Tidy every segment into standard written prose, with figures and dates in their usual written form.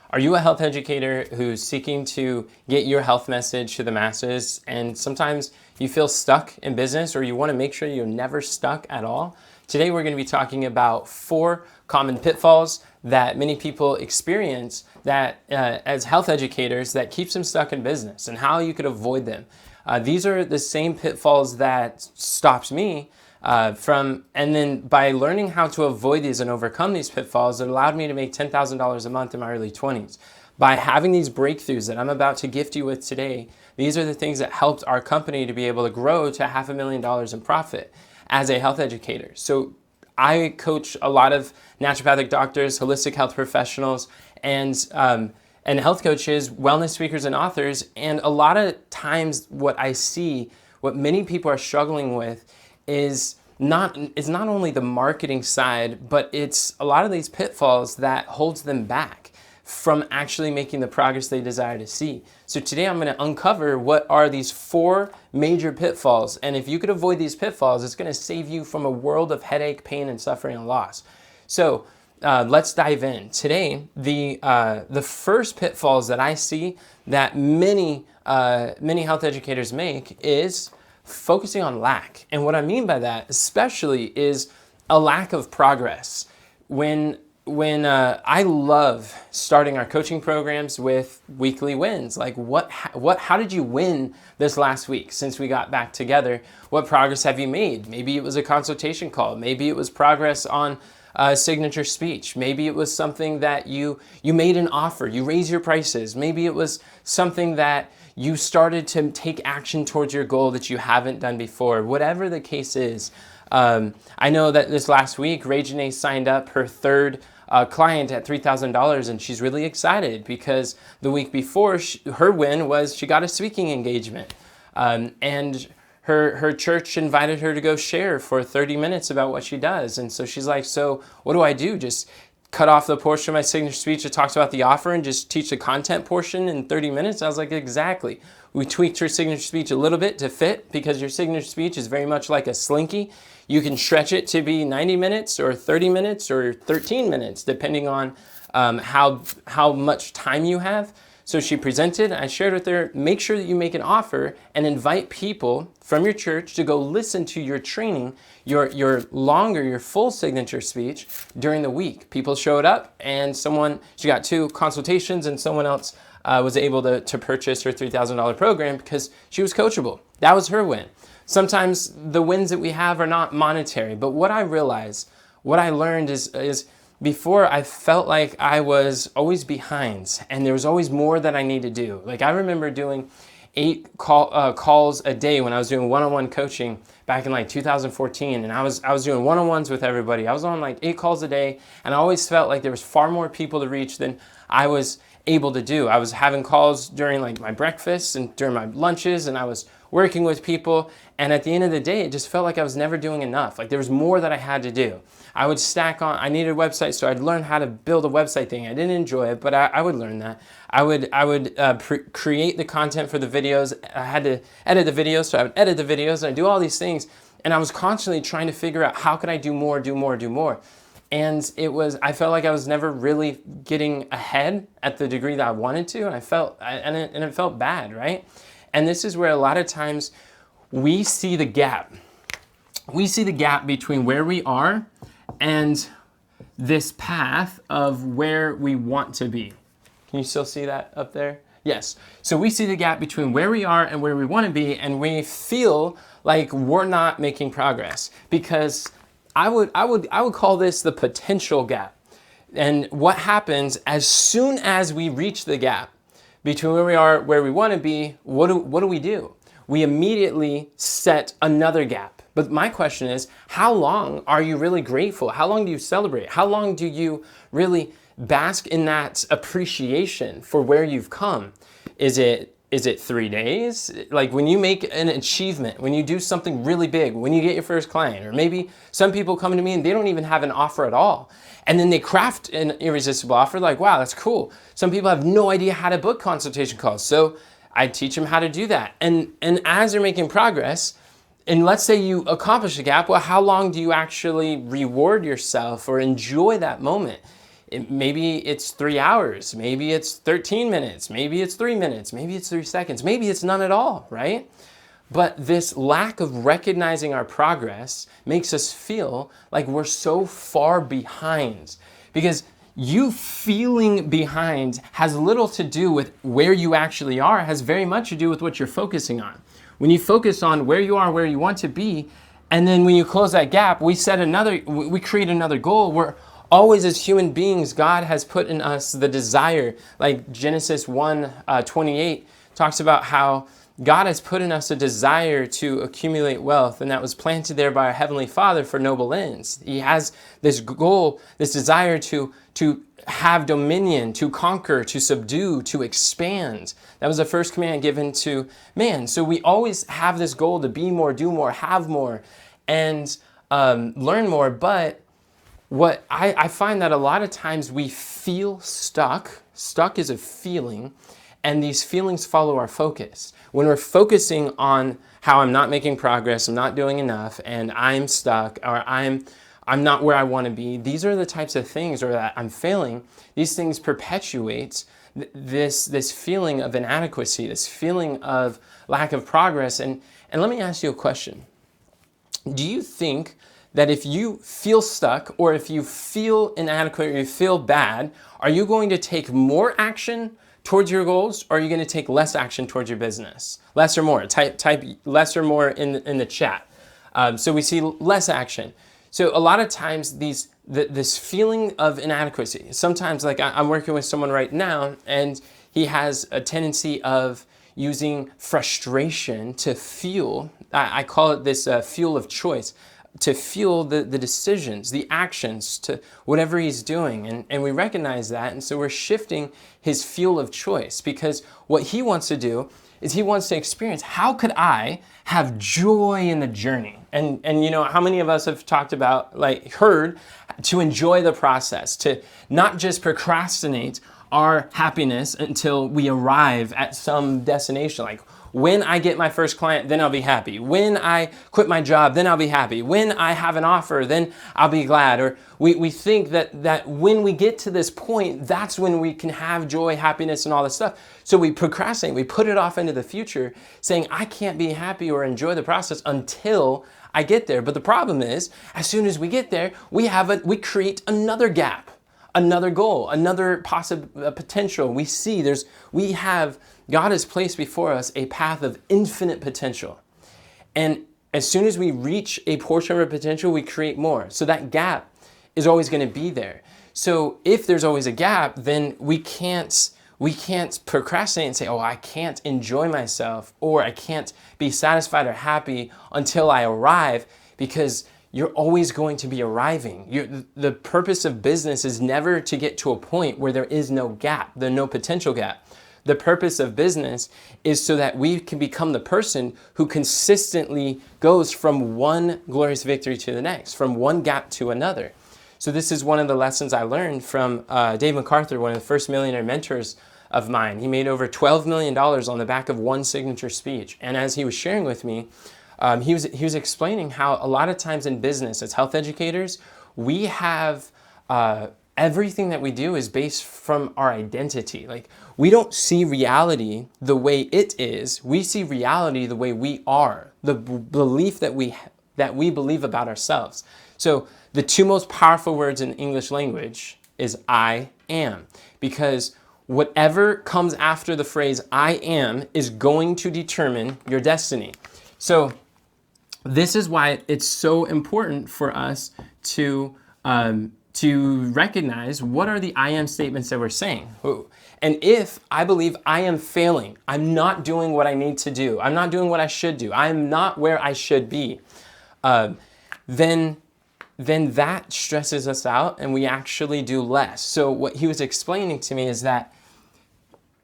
Are you a health educator who's seeking to get your health message to the masses, and sometimes you feel stuck in business, or you want to make sure you're never stuck at all? Today we're going to be talking about 4 common pitfalls that many people experience that as health educators that keeps them stuck in business, and how you could avoid them. These are the same pitfalls that stops me and then by learning how to avoid these and overcome these pitfalls, it allowed me to make $10,000 a month in my early 20s. By having these breakthroughs that I'm about to gift you with today, these are the things that helped our company to be able to grow to $500,000 in profit as a health educator. So I coach a lot of naturopathic doctors, holistic health professionals, and health coaches, wellness speakers, and authors. And a lot of times what I see, what many people are struggling with is not only the marketing side, but it's a lot of these pitfalls that holds them back from actually making the progress they desire to see. So today I'm going to uncover what are these 4 major pitfalls. And if you could avoid these pitfalls, it's going to save you from a world of headache, pain, and suffering and loss. So let's dive in. Today, the first pitfalls that I see that many health educators make is focusing on lack. And what I mean by that especially is a lack of progress. When I love starting our coaching programs with weekly wins, like how did you win this last week since we got back together? What progress have you made? Maybe it was a consultation call. Maybe it was progress on signature speech. Maybe it was something that you made an offer, you raised your prices. Maybe it was something that you started to take action towards your goal that you haven't done before. Whatever the case is, I know that this last week, Ray Janae signed up her 3rd client at $3,000, and she's really excited because the week before, her win was she got a speaking engagement, and her church invited her to go share for 30 minutes about what she does. And so she's like, so what do I do? Just cut off the portion of my signature speech that talks about the offer and just teach the content portion in 30 minutes? I was like, exactly. We tweaked her signature speech a little bit to fit, because your signature speech is very much like a slinky. You can stretch it to be 90 minutes or 30 minutes or 13 minutes, depending on how much time you have. So she presented, I shared with her, make sure that you make an offer and invite people from your church to go listen to your training, your full signature speech during the week. People showed up, and she got 2 consultations, and someone else was able to purchase her $3,000 program because she was coachable. That was her win. Sometimes the wins that we have are not monetary, but what I learned is before, I felt like I was always behind, and there was always more that I need to do. Like, I remember doing 8 calls a day when I was doing one-on-one coaching back in like 2014, and I was doing one-on-ones with everybody. I was on like 8 calls a day, and I always felt like there was far more people to reach than I was able to do. I was having calls during like my breakfasts and during my lunches, and I was working with people, and at the end of the day, it just felt like I was never doing enough. Like, there was more that I had to do. I would stack on, I needed a website, so I'd learn how to build a website thing. I didn't enjoy it, but I would learn that. I would create the content for the videos. I had to edit the videos, so I would edit the videos, and I'd do all these things, and I was constantly trying to figure out how could I do more. And I felt like I was never really getting ahead at the degree that I wanted to, and it felt bad, right? And this is where a lot of times we see the gap. We see the gap between where we are and this path of where we want to be. Can you still see that up there? Yes. So we see the gap between where we are and where we want to be, and we feel like we're not making progress, because I would call this the potential gap. And what happens as soon as we reach the gap between where we are, where we want to be, what do we do? We immediately set another gap. But my question is, how long are you really grateful? How long do you celebrate? How long do you really bask in that appreciation for where you've come? Is it 3 days? Like, when you make an achievement, when you do something really big, when you get your first client, or maybe some people come to me and they don't even have an offer at all, and then they craft an irresistible offer, like, wow, that's cool. Some people have no idea how to book consultation calls, so I teach them how to do that. And as they're making progress, and let's say you accomplish the gap, well, how long do you actually reward yourself or enjoy that moment? Maybe it's 3 hours, maybe it's 13 minutes, maybe it's 3 minutes, maybe it's 3 seconds, maybe it's none at all, right? But this lack of recognizing our progress makes us feel like we're so far behind, because you feeling behind has little to do with where you actually are, it has very much to do with what you're focusing on. When you focus on where you are, where you want to be, and then when you close that gap, we create another goal. We're always, as human beings, God has put in us the desire, like Genesis 1:28 talks about how God has put in us a desire to accumulate wealth, and that was planted there by our Heavenly Father for noble ends. He has this goal, this desire to have dominion, to conquer, to subdue, to expand. That was the first command given to man. So we always have this goal to be more, do more, have more, and learn more. But what I find that a lot of times we feel stuck. Stuck is a feeling, and these feelings follow our focus. When we're focusing on how I'm not making progress, I'm not doing enough, and I'm stuck, or I'm not where I want to be, these are the types of things, or that I'm failing, these things perpetuate this feeling of inadequacy, this feeling of lack of progress. And let me ask you a question. Do you think that if you feel stuck, or if you feel inadequate, or you feel bad, are you going to take more action towards your goals, or are you going to take less action towards your business? Less or more? Type less or more in the chat. So we see less action. So a lot of times this feeling of inadequacy, sometimes, like I'm working with someone right now, and he has a tendency of using frustration to fuel, I call it this fuel of choice, to fuel the decisions, the actions, to whatever he's doing. And we recognize that. And so we're shifting his fuel of choice, because what he wants to do is he wants to experience, how could I have joy in the journey? And you know, how many of us have talked about, like, heard to enjoy the process, to not just procrastinate our happiness until we arrive at some destination. Like, when I get my first client, then I'll be happy. When I quit my job, then I'll be happy. When I have an offer, then I'll be glad. Or we think that when we get to this point, that's when we can have joy, happiness, and all this stuff. So we procrastinate, we put it off into the future, saying, I can't be happy or enjoy the process until I get there. But the problem is, as soon as we get there, we create another gap, another goal, another potential. God has placed before us a path of infinite potential. And as soon as we reach a portion of our potential, we create more. So that gap is always going to be there. So if there's always a gap, then we can't procrastinate and say, oh, I can't enjoy myself, or I can't be satisfied or happy until I arrive, because you're always going to be arriving. The purpose of business is never to get to a point where there is no gap, there's no potential gap. The purpose of business is so that we can become the person who consistently goes from one glorious victory to the next, from one gap to another. So this is one of the lessons I learned from Dave MacArthur, one of the first millionaire mentors of mine. He made over $12 million on the back of one signature speech. And as he was sharing with me, he was explaining how a lot of times in business, as health educators, we have everything that we do is based from our identity. Like, we don't see reality the way it is. We see reality the way we are, the belief that we believe about ourselves. So the two most powerful words in the English language is I am, because whatever comes after the phrase I am is going to determine your destiny. So this is why it's so important for us to recognize what are the I am statements that we're saying. And if I believe I am failing, I'm not doing what I need to do, I'm not doing what I should do, I'm not where I should be, then that stresses us out and we actually do less. So what he was explaining to me is that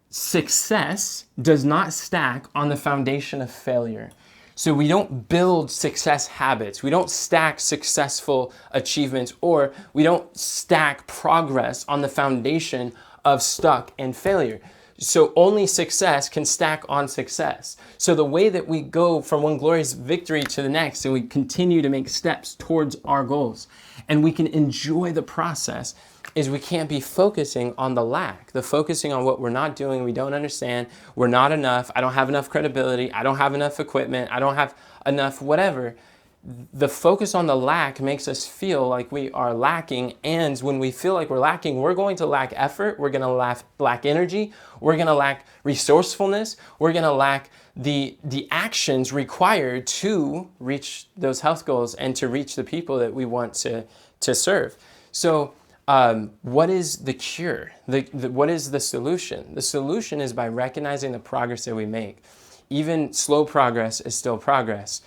success does not stack on the foundation of failure. So we don't build success habits, we don't stack successful achievements, or we don't stack progress on the foundation of stuck and failure. So only success can stack on success. So the way that we go from one glorious victory to the next, and we continue to make steps towards our goals, and we can enjoy the process, is we can't be focusing on the lack, the focusing on what we're not doing, we don't understand, we're not enough, I don't have enough credibility, I don't have enough equipment, I don't have enough whatever. The focus on the lack makes us feel like we are lacking, and when we feel like we're lacking, we're going to lack effort, we're going to lack energy, we're going to lack resourcefulness, we're going to lack the actions required to reach those health goals and to reach the people that we want to serve. So what is the cure? What is the solution? The solution is by recognizing the progress that we make. Even slow progress is still progress.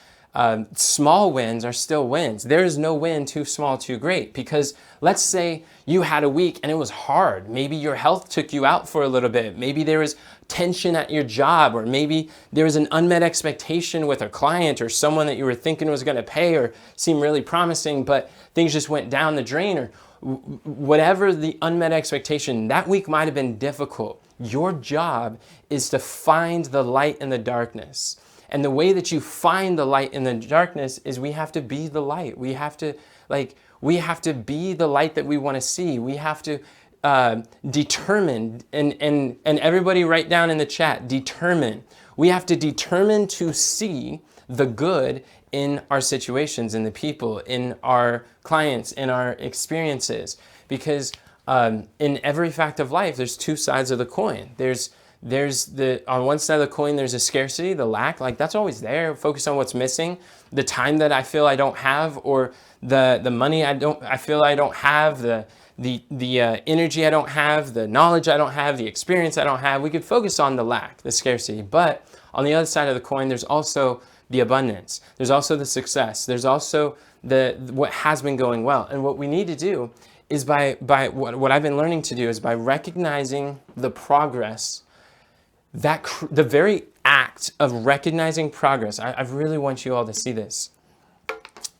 Small wins are still wins. There is no win too small, too great, because let's say you had a week and it was hard. Maybe your health took you out for a little bit. Maybe there was tension at your job, or maybe there was an unmet expectation with a client or someone that you were thinking was going to pay or seemed really promising, but things just went down the drain, or whatever the unmet expectation. That week might have been difficult. Your job is to find the light in the darkness. And the way that you find the light in the darkness is we have to be the light. We have to be the light that we want to see. We have to determine, and everybody write down in the chat, determine. We have to determine to see the good in our situations, in the people, in our clients, in our experiences. Because in every fact of life, there's two sides of the coin. There's on one side of the coin, there's a scarcity, the lack, like that's always there. Focus on what's missing, the time that I feel I don't have, or the money I feel I don't have, the energy I don't have, the knowledge I don't have, the experience I don't have. We could focus on the lack, the scarcity. But on the other side of the coin, there's also the abundance. There's also the success. There's also what has been going well. And what we need to do is by what I've been learning to do is by recognizing the progress. The very act of recognizing progress, I really want you all to see this.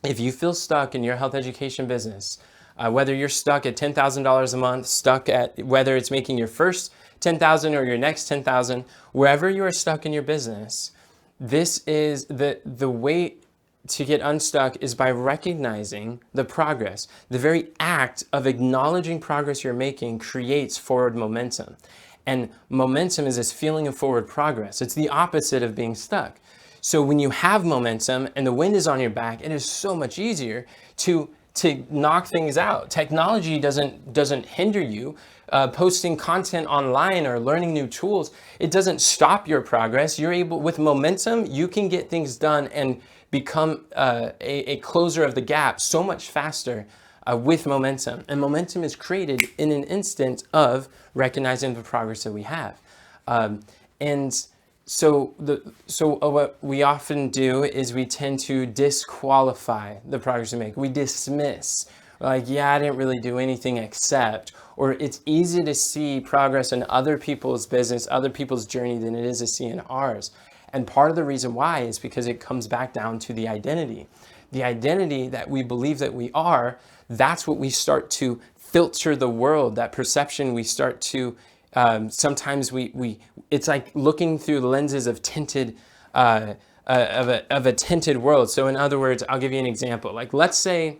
If you feel stuck in your health education business, whether you're stuck at $10,000 a month, stuck at whether it's making your first $10,000 or your next $10,000, wherever you are stuck in your business, this is the way to get unstuck is by recognizing the progress. The very act of acknowledging progress you're making creates forward momentum. And momentum is this feeling of forward progress. It's the opposite of being stuck. So when you have momentum and the wind is on your back, it is so much easier to knock things out. Technology doesn't hinder you. Posting content online or learning new tools, it doesn't stop your progress. You're able, with momentum, you can get things done and become a closer of the gap so much faster with momentum. And momentum is created in an instant of recognizing the progress that we have. So what we often do is we tend to disqualify the progress we make. We dismiss, like, yeah, I didn't really do anything except, or it's easy to see progress in other people's business, other people's journey than it is to see in ours. And part of the reason why is because it comes back down to the identity. The identity that we believe that we are, that's what we start to filter the world, that perception we start to, sometimes it's like looking through the lenses of tinted, of a tinted world. So in other words, I'll give you an example. Like, let's say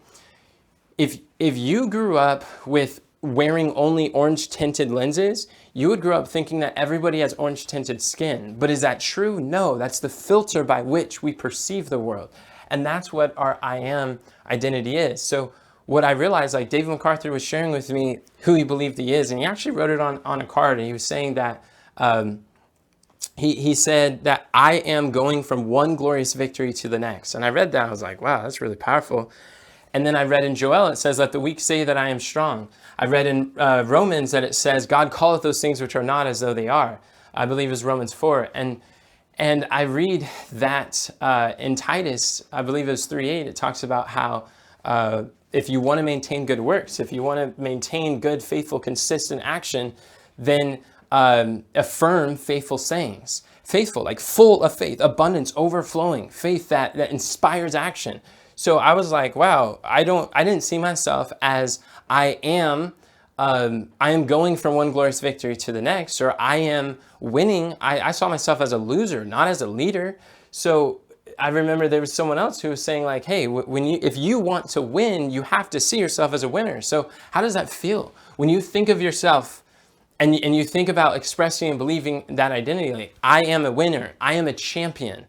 if you grew up with wearing only orange tinted lenses, you would grow up thinking that everybody has orange tinted skin. But is that true? No, that's the filter by which we perceive the world. And that's what our I am identity is. So what I realized, like David MacArthur was sharing with me who he believed he is, and he actually wrote it on a card, and he was saying that, he said that I am going from one glorious victory to the next. And I read that, I was like, wow, that's really powerful. And then I read in Joel, it says, let the weak say that I am strong. I read in Romans that it says, God calleth those things which are not as though they are. I believe it's Romans 4. And I read that in Titus, I believe it's 3:8, it talks about how if you want to maintain good works, if you want to maintain good, faithful, consistent action, then affirm faithful sayings. Faithful, like full of faith, abundance, overflowing, faith that inspires action. So I was like, wow, I didn't see myself as I am going from one glorious victory to the next, or I am winning. I saw myself as a loser, not as a leader. So I remember there was someone else who was saying like, hey, if you want to win, you have to see yourself as a winner. So how does that feel? when you think of yourself and you think about expressing and believing that identity, like, I am a winner, I am a champion.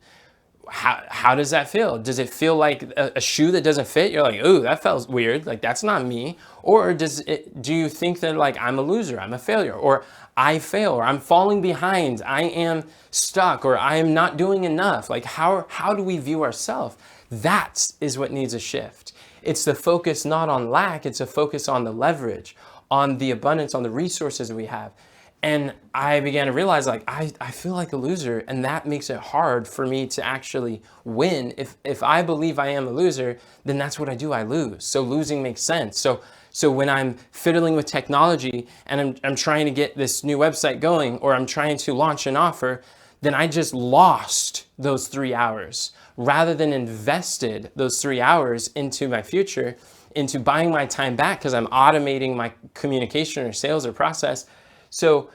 How does that feel? Does it feel like a shoe that doesn't fit? You're like, ooh, that felt weird. Like, that's not me. Or do you think that, like, I'm a loser, I'm a failure, or I fail, or I'm falling behind, I am stuck, or I am not doing enough? Like, how do we view ourselves? That is what needs a shift. It's the focus not on lack, it's a focus on the leverage, on the abundance, on the resources we have. And I began to realize, like, I feel like a loser, and that makes it hard for me to actually win. If I believe I am a loser, then that's what I do, I lose. So losing makes sense. So when I'm fiddling with technology and I'm trying to get this new website going, or I'm trying to launch an offer, then I just lost those 3 hours rather than invested those 3 hours into my future, into buying my time back because I'm automating my communication or sales or process. So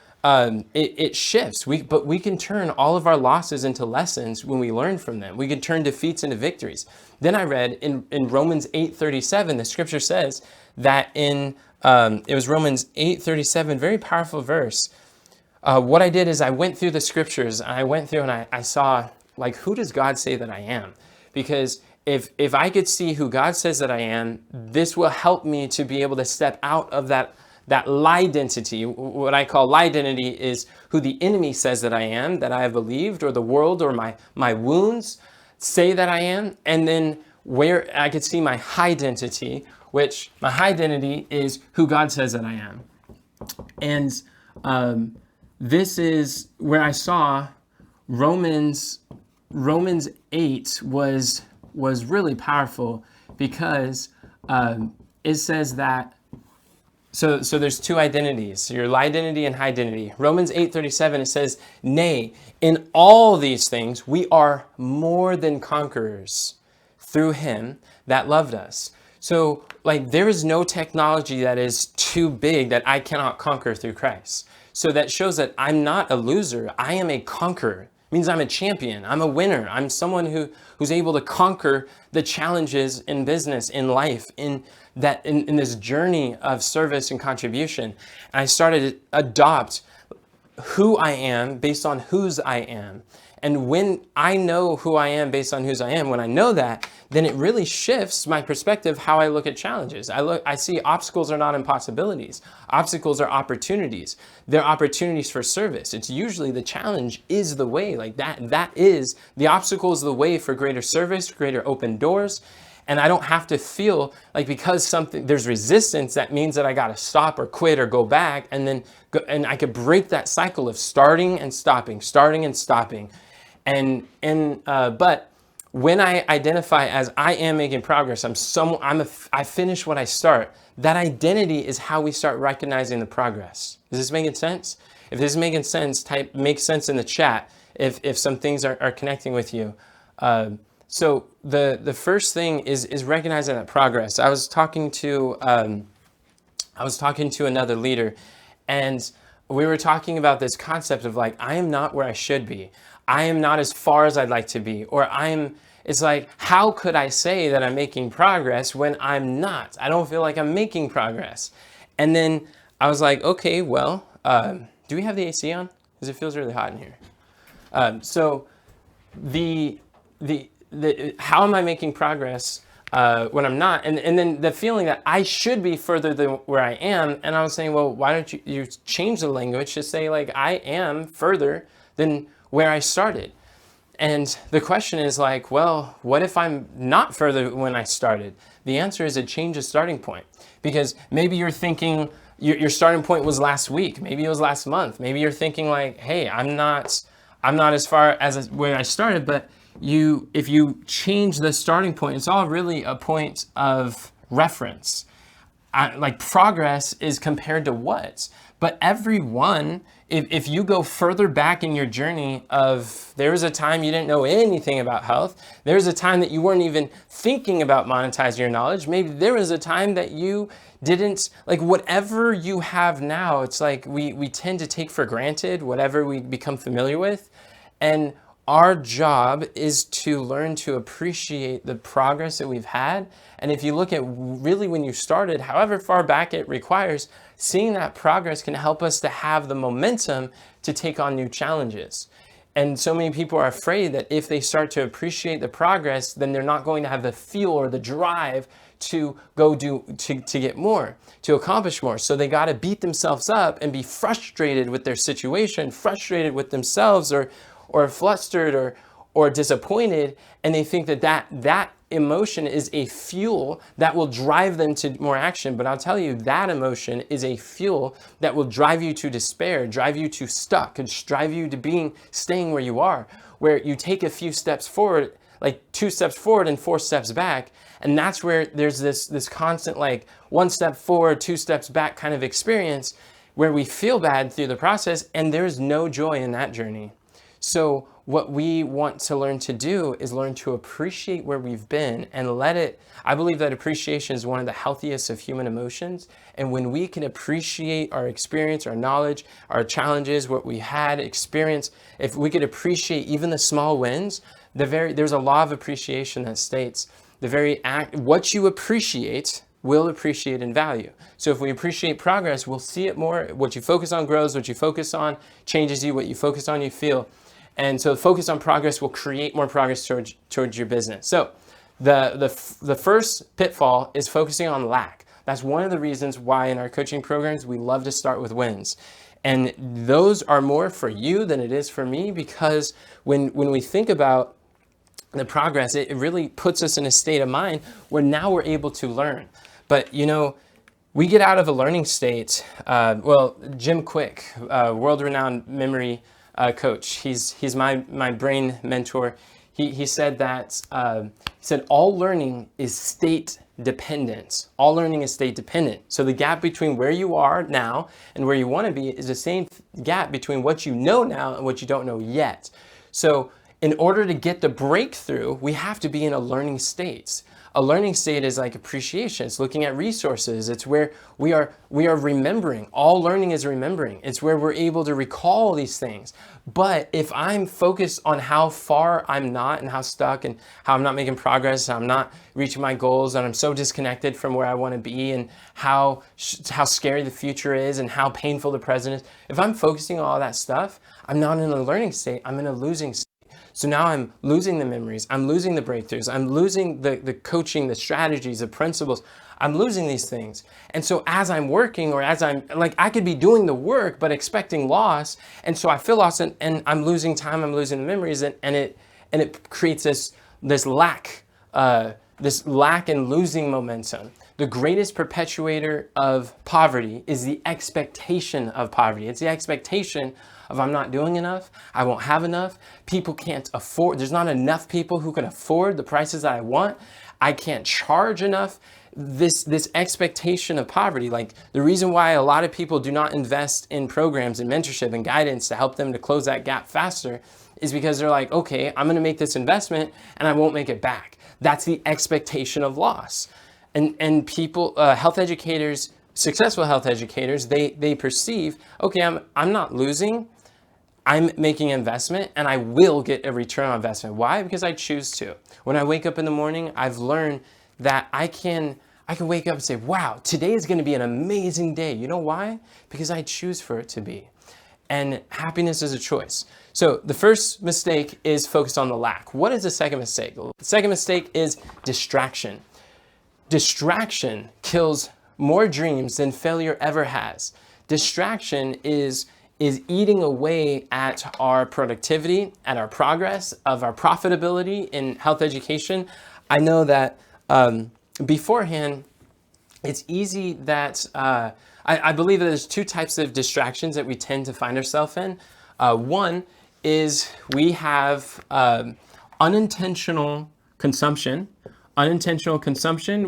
it shifts. But we can turn all of our losses into lessons when we learn from them. We can turn defeats into victories. Then I read in Romans 8:37, the scripture says that it was Romans 8:37, very powerful verse. What I did is I went through the scriptures, and I went through and I saw, like, who does God say that I am? Because if I could see who God says that I am, this will help me to be able to step out of that lie identity. What I call lie identity is who the enemy says that I am, that I have believed, or the world or my wounds say that I am. And then where I could see my high identity, which my high identity is who God says that I am. And this is where I saw Romans 8 was really powerful, because it says that, so there's two identities, your lie identity and high identity. Romans 8:37, it says, nay, in all these things we are more than conquerors through him that loved us. So, like, there is no technology that is too big that I cannot conquer through Christ. So that shows that I'm not a loser, I am a conqueror. It means I'm a champion, I'm a winner, I'm someone who's able to conquer the challenges in business, in life, in this journey of service and contribution. And I started to adopt who I am based on whose I am. And when I know who I am based on whose I am, when I know that, then it really shifts my perspective, how I look at challenges. I see obstacles are not impossibilities. Obstacles are opportunities. They're opportunities for service. It's usually the challenge is the way, like that is, the obstacle is the way for greater service, greater open doors. And I don't have to feel like because there's resistance, that means that I got to stop or quit or go back, and I could break that cycle of starting and stopping, starting and stopping. But when I identify as I am making progress, I finish what I start. That identity is how we start recognizing the progress. Is this making sense? If this is making sense, type make sense in the chat if some things are connecting with you. So the first thing is recognizing that progress. I was talking to another leader, and we were talking about this concept of, like, I am not where I should be. I am not as far as I'd like to be. Or it's like, how could I say that I'm making progress when I'm not? I don't feel like I'm making progress. And then I was like, okay, well, do we have the AC on? Because it feels really hot in here. So the how am I making progress when I'm not? And then the feeling that I should be further than where I am. And I was saying, well, why don't you change the language to say, like, I am further than where I started? And the question is, like, well, what if I'm not further when I started? The answer is a change of starting point. Because maybe you're thinking your starting point was last week. Maybe it was last month. Maybe you're thinking, like, hey, I'm not as far as where I started, but if you change the starting point, it's all really a point of reference. Like, progress is compared to what? But everyone, if you go further back in your journey of, there was a time you didn't know anything about health. There was a time that you weren't even thinking about monetizing your knowledge. Maybe there was a time that you didn't, like, whatever you have now, it's like we tend to take for granted whatever we become familiar with. And our job is to learn to appreciate the progress that we've had. And if you look at really when you started, however far back it requires, seeing that progress can help us to have the momentum to take on new challenges. And so many people are afraid that if they start to appreciate the progress, then they're not going to have the fuel or the drive to go to get more, to accomplish more. So they got to beat themselves up and be frustrated with their situation, frustrated with themselves, or flustered or disappointed. And they think that emotion is a fuel that will drive them to more action. But I'll tell you, that emotion is a fuel that will drive you to despair, drive you to stuck, and drive you to staying where you are, where you take a few steps forward, like 2 steps forward and 4 steps back. And that's where there's this constant, like 1 step forward, 2 steps back kind of experience where we feel bad through the process, and there's no joy in that journey. So what we want to learn to do is learn to appreciate where we've been and let it. I believe that appreciation is one of the healthiest of human emotions. And when we can appreciate our experience, our knowledge, our challenges, what we had experienced, if we could appreciate even the small wins, there's a law of appreciation that states what you appreciate will appreciate in value. So if we appreciate progress, we'll see it more. What you focus on grows, what you focus on changes you, what you focus on you feel. And so focus on progress will create more progress towards your business. So the first pitfall is focusing on lack. That's one of the reasons why in our coaching programs, we love to start with wins. And those are more for you than it is for me, because when we think about the progress, it really puts us in a state of mind where now we're able to learn. But we get out of a learning state. Jim Quick, world-renowned memory coach. He's my brain mentor. He said that all learning is state dependent. All learning is state dependent. So the gap between where you are now and where you want to be is the same gap between what you know now and what you don't know yet. So in order to get the breakthrough, we have to be in a learning state. A learning state is like appreciation. It's looking at resources. It's where we are remembering. All learning is remembering. It's where we're able to recall these things. But if I'm focused on how far I'm not and how stuck and how I'm not making progress, and I'm not reaching my goals, and I'm so disconnected from where I want to be, and how scary the future is and how painful the present is, if I'm focusing on all that stuff, I'm not in a learning state. I'm in a losing state. So now I'm losing the memories, I'm losing the breakthroughs, I'm losing the coaching, the strategies, the principles, I'm losing these things. And so as I'm working, or as I could be doing the work, but expecting loss. And so I feel lost, and I'm losing time, I'm losing the memories, and it creates this lack and losing momentum. The greatest perpetuator of poverty is the expectation of poverty. It's the expectation of I'm not doing enough, I won't have enough, people can't afford, there's not enough people who can afford the prices that I want, I can't charge enough. This expectation of poverty, like the reason why a lot of people do not invest in programs and mentorship and guidance to help them to close that gap faster, is because they're like, okay, I'm gonna make this investment and I won't make it back. That's the expectation of loss. And people, health educators, successful health educators, they perceive, okay, I'm not losing, I'm making an investment and I will get a return on investment. Why? Because I choose to. When I wake up in the morning, I've learned that I can wake up and say, wow, today is going to be an amazing day. You know why? Because I choose for it to be. And happiness is a choice. So the first mistake is focused on the lack. What is the second mistake? The second mistake is distraction. Distraction kills more dreams than failure ever has. Distraction is eating away at our productivity, at our progress, of our profitability in health education. I know that beforehand, it's easy that I believe that there's 2 types of distractions that we tend to find ourselves in. One is we have unintentional consumption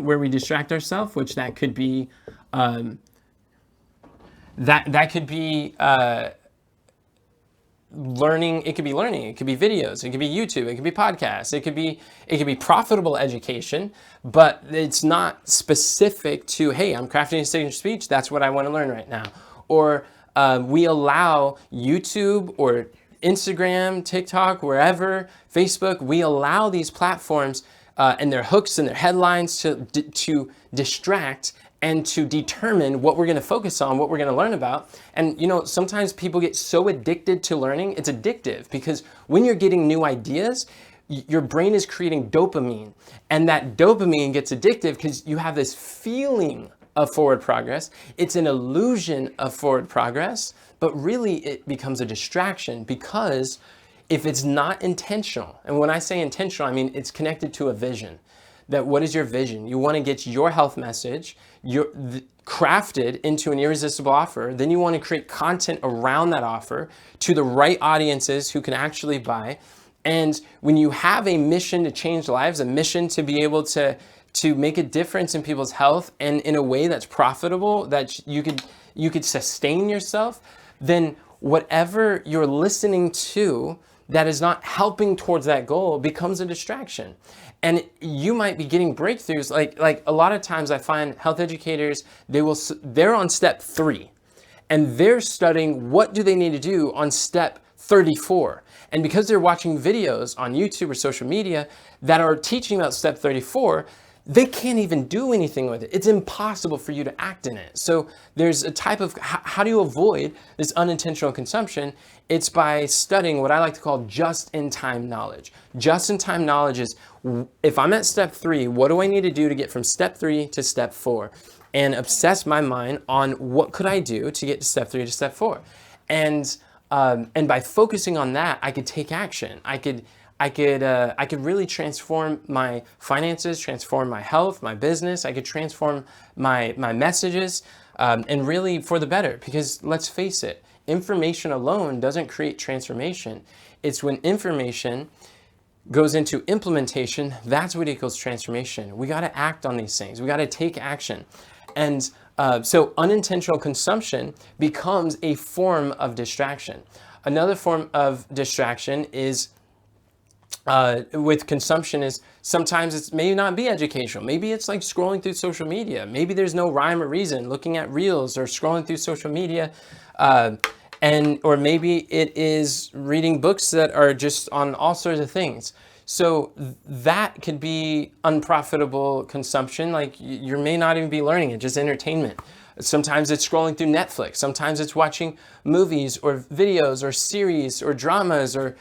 where we distract ourselves, which that could be learning. It could be learning. It could be videos. It could be YouTube. It could be podcasts. It could be profitable education, but it's not specific to, hey, I'm crafting a signature speech. That's what I want to learn right now. Or we allow YouTube or Instagram, TikTok, wherever, Facebook, we allow these platforms and their hooks and their headlines to distract and to determine what we're going to focus on, what we're going to learn about. And sometimes people get so addicted to learning, it's addictive, because when you're getting new ideas, your brain is creating dopamine, and that dopamine gets addictive because you have this feeling of forward progress. It's an illusion of forward progress, but really it becomes a distraction, because if it's not intentional, and when I say intentional, I mean it's connected to a vision. That what is your vision? You want to get your health message crafted into an irresistible offer. Then you want to create content around that offer to the right audiences who can actually buy. And when you have a mission to change lives, a mission to be able to make a difference in people's health, and in a way that's profitable, that you could sustain yourself, then whatever you're listening to that is not helping towards that goal becomes a distraction. And you might be getting breakthroughs. Like a lot of times I find health educators, they're on step 3, and they're studying what do they need to do on step 34. And because they're watching videos on YouTube or social media that are teaching about step 34, they can't even do anything with it. It's impossible for you to act in it. So there's a type of, how do you avoid this unintentional consumption? It's by studying what I like to call just-in-time knowledge. Just-in-time knowledge is, if I'm at step 3, what do I need to do to get from step 3 to step 4? And obsess my mind on what could I do to get to step 3 to step 4. And by focusing on that, I could take action. I could really transform my finances, transform my health, my business. I could transform my messages, and really for the better. Because let's face it, information alone doesn't create transformation. It's when information goes into implementation, that's what equals transformation. We got to act on these things. We got to take action. And so unintentional consumption becomes a form of distraction. Another form of distraction is with consumption is sometimes it may not be educational. Maybe it's like scrolling through social media. Maybe there's no rhyme or reason, looking at reels or scrolling through social media. Or maybe it is reading books that are just on all sorts of things. So that could be unprofitable consumption. Like you may not even be learning it, just entertainment. Sometimes it's scrolling through Netflix. Sometimes it's watching movies or videos or series or dramas or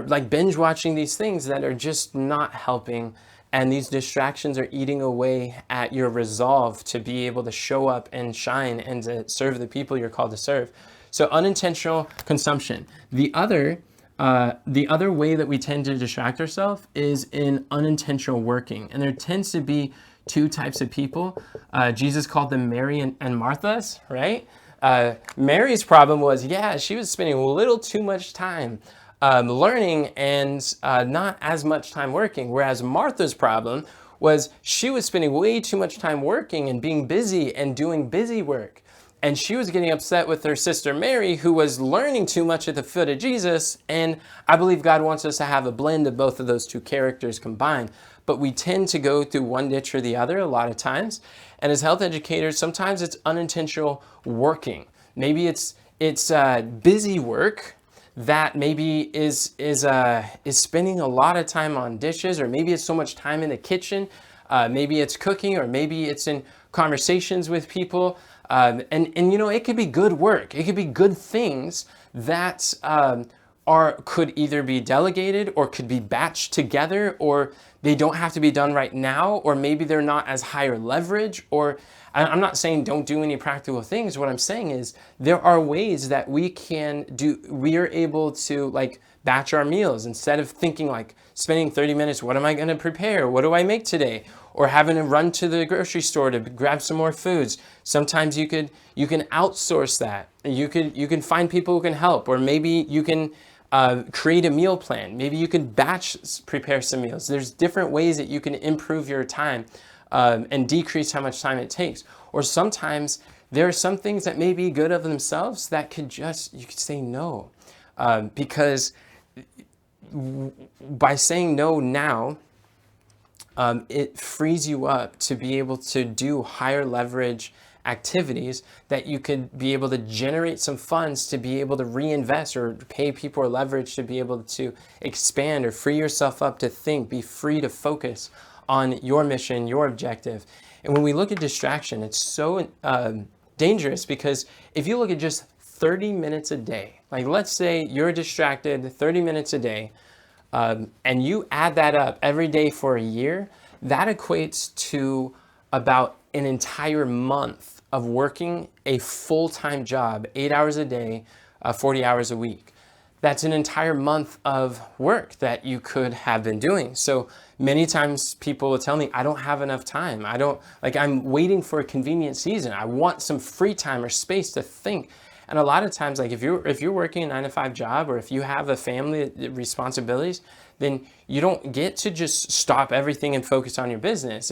like binge watching these things that are just not helping. And these distractions are eating away at your resolve to be able to show up and shine and to serve the people you're called to serve. So unintentional consumption. The other way that we tend to distract ourselves is in unintentional working. And there tends to be two types of people. Jesus called them Mary and Martha's, right? Mary's problem was, she was spending a little too much time learning and not as much time working. Whereas Martha's problem was she was spending way too much time working and being busy and doing busy work. And she was getting upset with her sister Mary, who was learning too much at the foot of Jesus. And I believe God wants us to have a blend of both of those two characters combined. But we tend to go through one ditch or the other a lot of times. And as health educators, sometimes it's unintentional working. Maybe it's busy work that maybe is spending a lot of time on dishes, or maybe it's so much time in the kitchen. Maybe it's cooking, or maybe it's in conversations with people. And it could be good work. It could be good things that could either be delegated or could be batched together, or they don't have to be done right now, or maybe they're not as higher leverage. Or I'm not saying don't do any practical things. What I'm saying is there are ways that we are able to like batch our meals instead of thinking like spending 30 minutes, what am I going to prepare? What do I make today? Or having to run to the grocery store to grab some more foods. Sometimes you can outsource that. You can find people who can help, or maybe you can create a meal plan. Maybe you can batch prepare some meals. There's different ways that you can improve your time and decrease how much time it takes. Or sometimes there are some things that may be good of themselves that you could say no, because by saying no now, it frees you up to be able to do higher leverage activities that you could be able to generate some funds to be able to reinvest or pay people or leverage to be able to expand or free yourself up to think, be free to focus on your mission, your objective. And when we look at distraction, it's so dangerous, because if you look at just 30 minutes a day, like let's say you're distracted 30 minutes a day, and you add that up every day for a year, that equates to about an entire month of working a full-time job, 8 hours a day, 40 hours a week. That's an entire month of work that you could have been doing. So many times people will tell me, I don't have enough time. I'm waiting for a convenient season. I want some free time or space to think. And a lot of times, like if you're working a 9-to-5 job, or if you have a family responsibilities, then you don't get to just stop everything and focus on your business.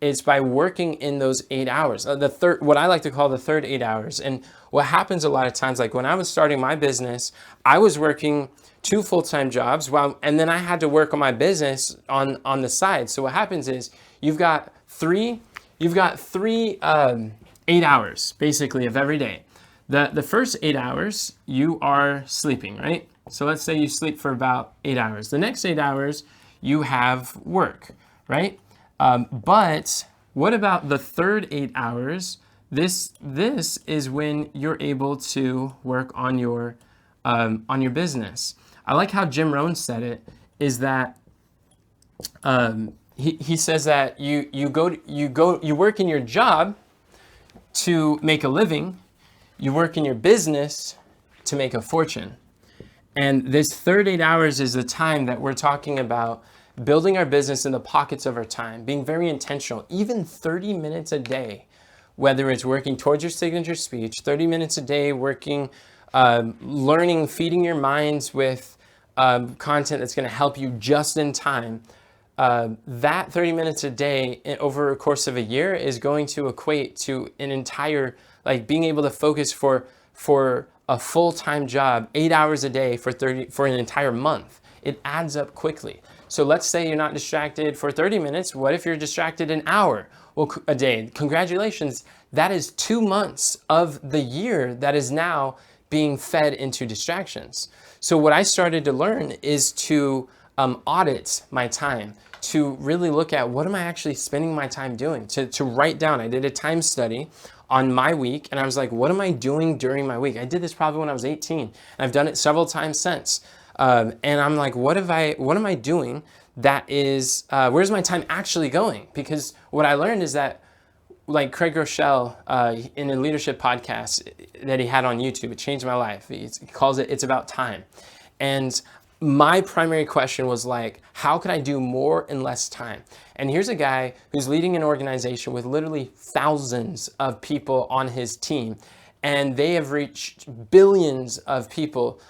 It's by working in those 8 hours, what I like to call the third 8 hours. And what happens a lot of times, like when I was starting my business, I was working 2 full-time jobs, and then I had to work on my business on the side. So what happens is you've got three 8 hours basically of every day. The first 8 hours you are sleeping, right? So let's say you sleep for about 8 hours. The next 8 hours you have work, right? But what about the third 8 hours? This is when you're able to work on your business. I like how Jim Rohn said it, is that he says that you work in your job to make a living, you work in your business to make a fortune. And this third 8 hours is the time that we're talking about building our business in the pockets of our time, being very intentional, even 30 minutes a day, whether it's working towards your signature speech, 30 minutes a day working, learning, feeding your minds with content that's going to help you just in time. That 30 minutes a day over a course of a year is going to equate to an entire, like being able to focus for a full-time job, 8 hours a day for an entire month. It adds up quickly. So let's say you're not distracted for 30 minutes. What if you're distracted an hour a day? Congratulations. That is 2 months of the year that is now being fed into distractions. So what I started to learn is to audit my time, to really look at what am I actually spending my time doing, to write down. I did a time study on my week, and I was like, what am I doing during my week? I did this probably when I was 18, and I've done it several times since. And I'm like, what am I doing that is, where's my time actually going? Because what I learned is that, like Craig Rochelle, in a leadership podcast that he had on YouTube, it changed my life. He calls it, It's About Time. And my primary question was like, how could I do more in less time? And here's a guy who's leading an organization with literally thousands of people on his team, and they have reached billions of people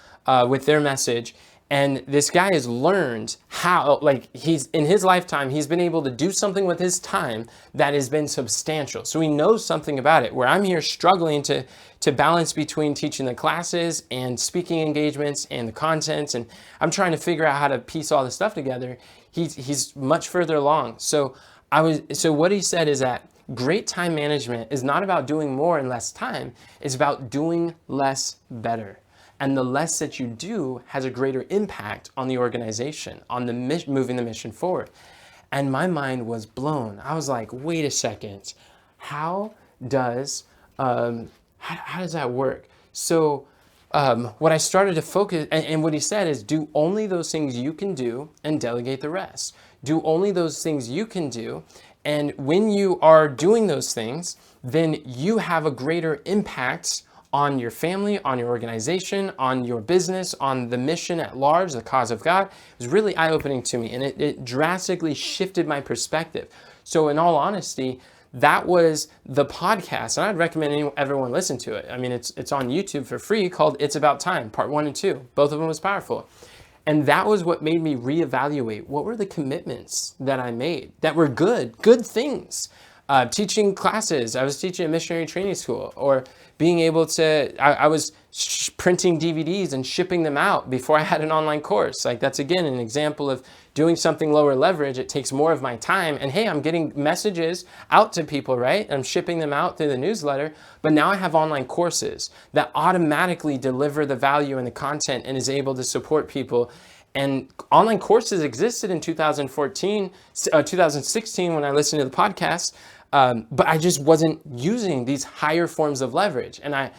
with their message. And this guy has learned how, like in his lifetime, he's been able to do something with his time that has been substantial. So he knows something about it, where I'm here struggling to balance between teaching the classes and speaking engagements and the content. And I'm trying to figure out how to piece all this stuff together. He's much further along. So what he said is that great time management is not about doing more in less time. It's about doing less better. And the less that you do has a greater impact on the organization, on the moving the mission forward. And my mind was blown. I was like, wait a second, how does that work? So what I started to focus, and what he said is, do only those things you can do and delegate the rest. Do only those things you can do. And when you are doing those things, then you have a greater impact on your family, on your organization, on your business, on the mission at large, the cause of God. It was really eye-opening to me, and it drastically shifted my perspective. So in all honesty, that was the podcast, and I'd recommend everyone listen to it. I mean, it's on YouTube for free, called It's About Time, part 1 and 2. Both of them was powerful. And that was what made me reevaluate what were the commitments that I made that were good things. Teaching classes, I was teaching a missionary training school, or being able to, I was printing DVDs and shipping them out before I had an online course. Like that's again an example of doing something lower leverage. It takes more of my time, and hey, I'm getting messages out to people, right? I'm shipping them out through the newsletter, but now I have online courses that automatically deliver the value and the content and is able to support people. And online courses existed in 2016 when I listened to the podcast, but I just wasn't using these higher forms of leverage. And I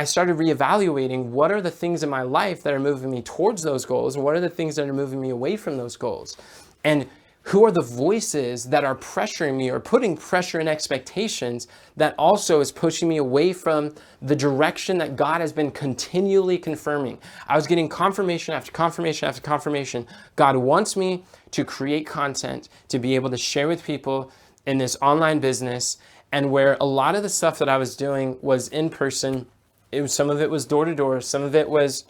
started reevaluating what are the things in my life that are moving me towards those goals, and what are the things that are moving me away from those goals. And who are the voices that are pressuring me or putting pressure and expectations that also is pushing me away from the direction that God has been continually confirming. I was getting confirmation after confirmation after confirmation. God wants me to create content, to be able to share with people in this online business, and where a lot of the stuff that I was doing was in person. Some of it was door to door, some of it was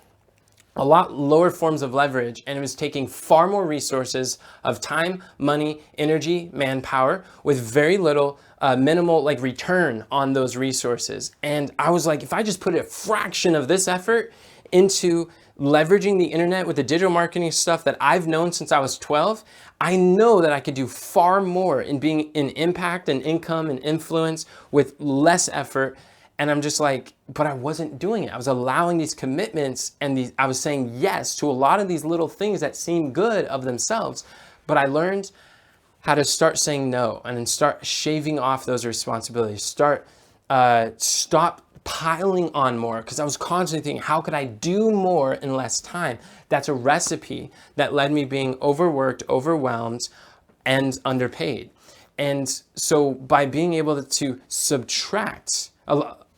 a lot lower forms of leverage, and it was taking far more resources of time, money, energy, manpower with very little minimal like return on those resources. And I was like, if I just put a fraction of this effort into leveraging the internet with the digital marketing stuff that I've known since I was 12, I know that I could do far more in being in impact and income and influence with less effort. And I'm just like, but I wasn't doing it. I was allowing these commitments, and I was saying yes to a lot of these little things that seem good of themselves. But I learned how to start saying no, and then start shaving off those responsibilities. Stop piling on more, because I was constantly thinking, how could I do more in less time? That's a recipe that led me being overworked, overwhelmed, and underpaid. And so by being able to subtract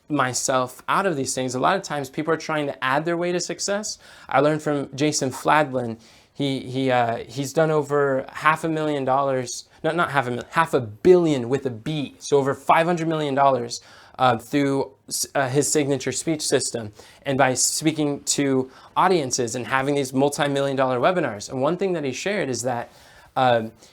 myself out of these things, a lot of times people are trying to add their way to success. I learned from Jason Fladlin. He's done over $500,000, not $500 billion with a B, so over $500 million through his signature speech system, and by speaking to audiences and having these multi-million-dollar webinars. And one thing that he shared is that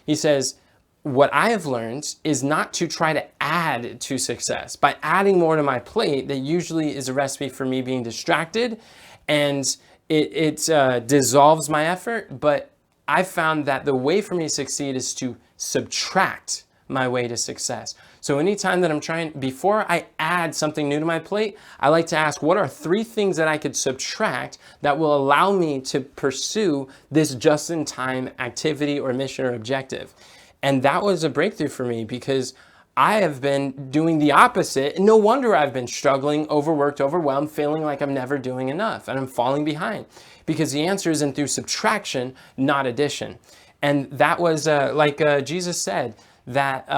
he says, what I have learned is not to try to add to success. By adding more to my plate, that usually is a recipe for me being distracted, and it dissolves my effort. But I found that the way for me to succeed is to subtract my way to success. So anytime that I'm before I add something new to my plate, I like to ask, what are 3 things that I could subtract that will allow me to pursue this just-in-time activity or mission or objective? And that was a breakthrough for me, because I have been doing the opposite. And no wonder I've been struggling, overworked, overwhelmed, feeling like I'm never doing enough and I'm falling behind, because the answer isn't through subtraction, not addition. And that was like Jesus said, that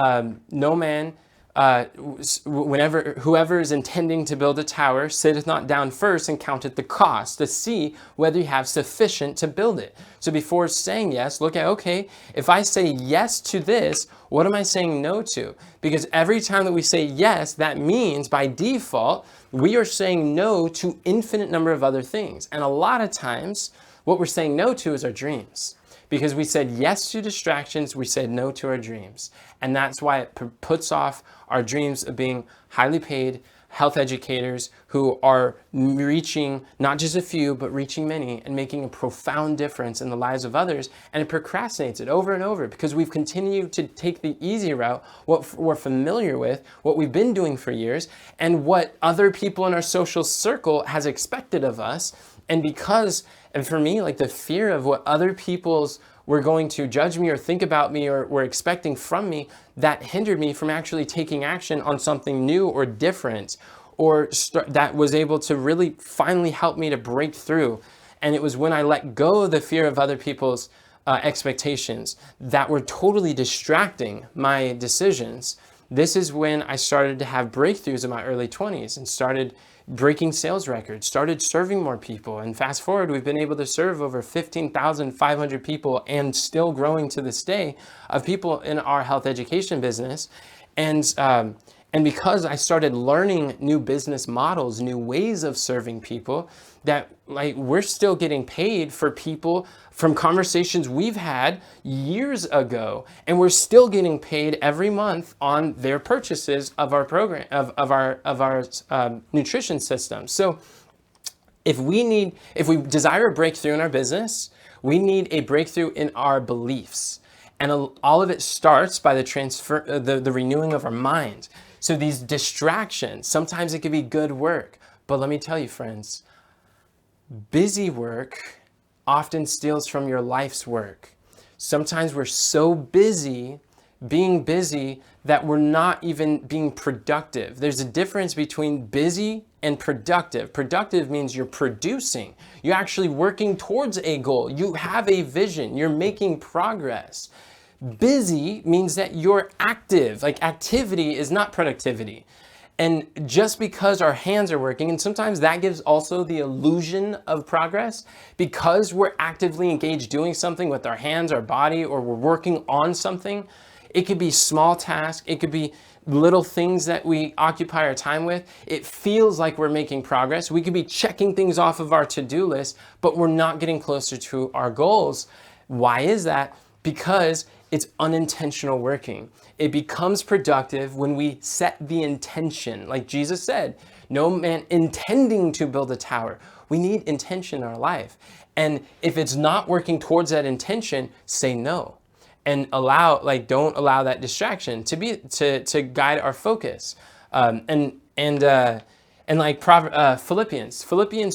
no man, whoever is intending to build a tower sitteth not down first and counteth the cost to see whether you have sufficient to build it. So before saying yes, look at, okay, if I say yes to this, what am I saying no to? Because every time that we say yes, that means by default, we are saying no to infinite number of other things. And a lot of times, what we're saying no to is our dreams. Because we said yes to distractions, we said no to our dreams. And that's why it puts off our dreams of being highly paid health educators who are reaching not just a few, but reaching many and making a profound difference in the lives of others. And it procrastinates it over and over, because we've continued to take the easy route, what we're familiar with, what we've been doing for years, and what other people in our social circle has expected of us. And for me, like the fear of what other people's were going to judge me or think about me or were expecting from me, that hindered me from actually taking action on something new or different, or that was able to really finally help me to break through. And it was when I let go of the fear of other people's expectations that were totally distracting my decisions. This is when I started to have breakthroughs in my early 20s and started breaking sales records, started serving more people. And fast forward, we've been able to serve over 15,500 people, and still growing to this day, of people in our health education business. And because I started learning new business models, new ways of serving people, that like we're still getting paid for people from conversations we've had years ago, and we're still getting paid every month on their purchases of our program, of our nutrition system. So if we desire a breakthrough in our business, we need a breakthrough in our beliefs. And all of it starts by the renewing of our mind. So these distractions, sometimes it can be good work, but let me tell you, friends, busy work often steals from your life's work. Sometimes we're so busy being busy that we're not even being productive. There's a difference between busy and productive. Productive means you're producing. You're actually working towards a goal. You have a vision. You're making progress. Busy means that you're active. Like, activity is not productivity. And just because our hands are working, and sometimes that gives also the illusion of progress, because we're actively engaged doing something with our hands, our body, or we're working on something. It could be small tasks. It could be little things that we occupy our time with. It feels like we're making progress. We could be checking things off of our to-do list, but we're not getting closer to our goals. Why is that? Because it's unintentional working. It becomes productive when we set the intention. Like Jesus said, no man intending to build a tower. We need intention in our life. And if it's not working towards that intention, say no. And don't allow that distraction to guide our focus. Philippians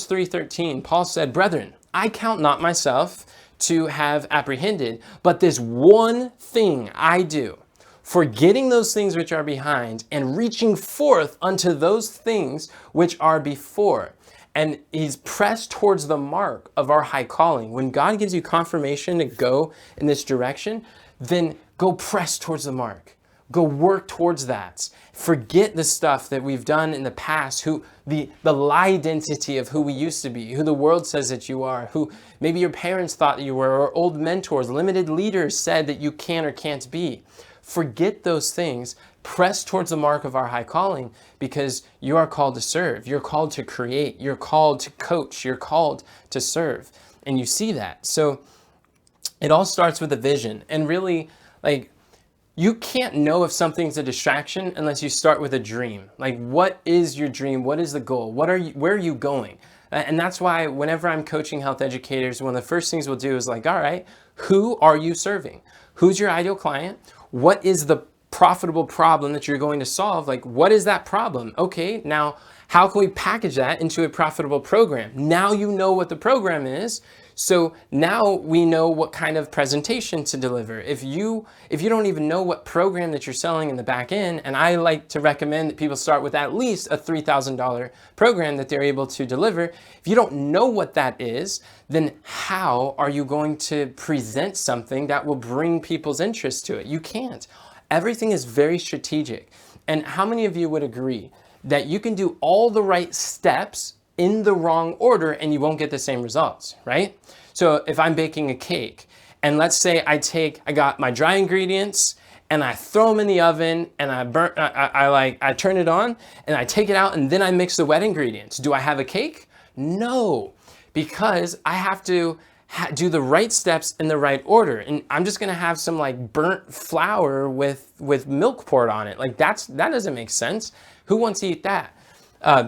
3:13, Paul said, "Brethren, I count not myself to have apprehended, but this one thing I do, forgetting those things which are behind and reaching forth unto those things which are before." And he's pressed towards the mark of our high calling. When God gives you confirmation to go in this direction, then go press towards the mark. Go work towards that. Forget the stuff that we've done in the past, the lie identity of who we used to be, who the world says that you are, who maybe your parents thought you were, or old mentors, limited leaders said that you can or can't be. Forget those things. Press towards the mark of our high calling, because you are called to serve. You're called to create. You're called to coach. You're called to serve. And you see that. So it all starts with a vision. And really, you can't know if something's a distraction unless you start with a dream. Like, what is your dream? What is the goal? Where are you going? And that's why whenever I'm coaching health educators, one of the first things we'll do is all right, who are you serving? Who's your ideal client? What is the profitable problem that you're going to solve? What is that problem? Okay, now how can we package that into a profitable program? Now you know what the program is. So now we know what kind of presentation to deliver. If you don't even know what program that you're selling in the back end, and I like to recommend that people start with at least a $3,000 program that they're able to deliver. If you don't know what that is, then how are you going to present something that will bring people's interest to it? You can't. Everything is very strategic. And how many of you would agree that you can do all the right steps in the wrong order and you won't get the same results, right? So if I'm baking a cake, and let's say I got my dry ingredients and I throw them in the oven and I turn it on and I take it out and then I mix the wet ingredients. Do I have a cake? No, because I have to do the right steps in the right order. And I'm just gonna have some burnt flour with milk poured on it. That doesn't make sense. Who wants to eat that?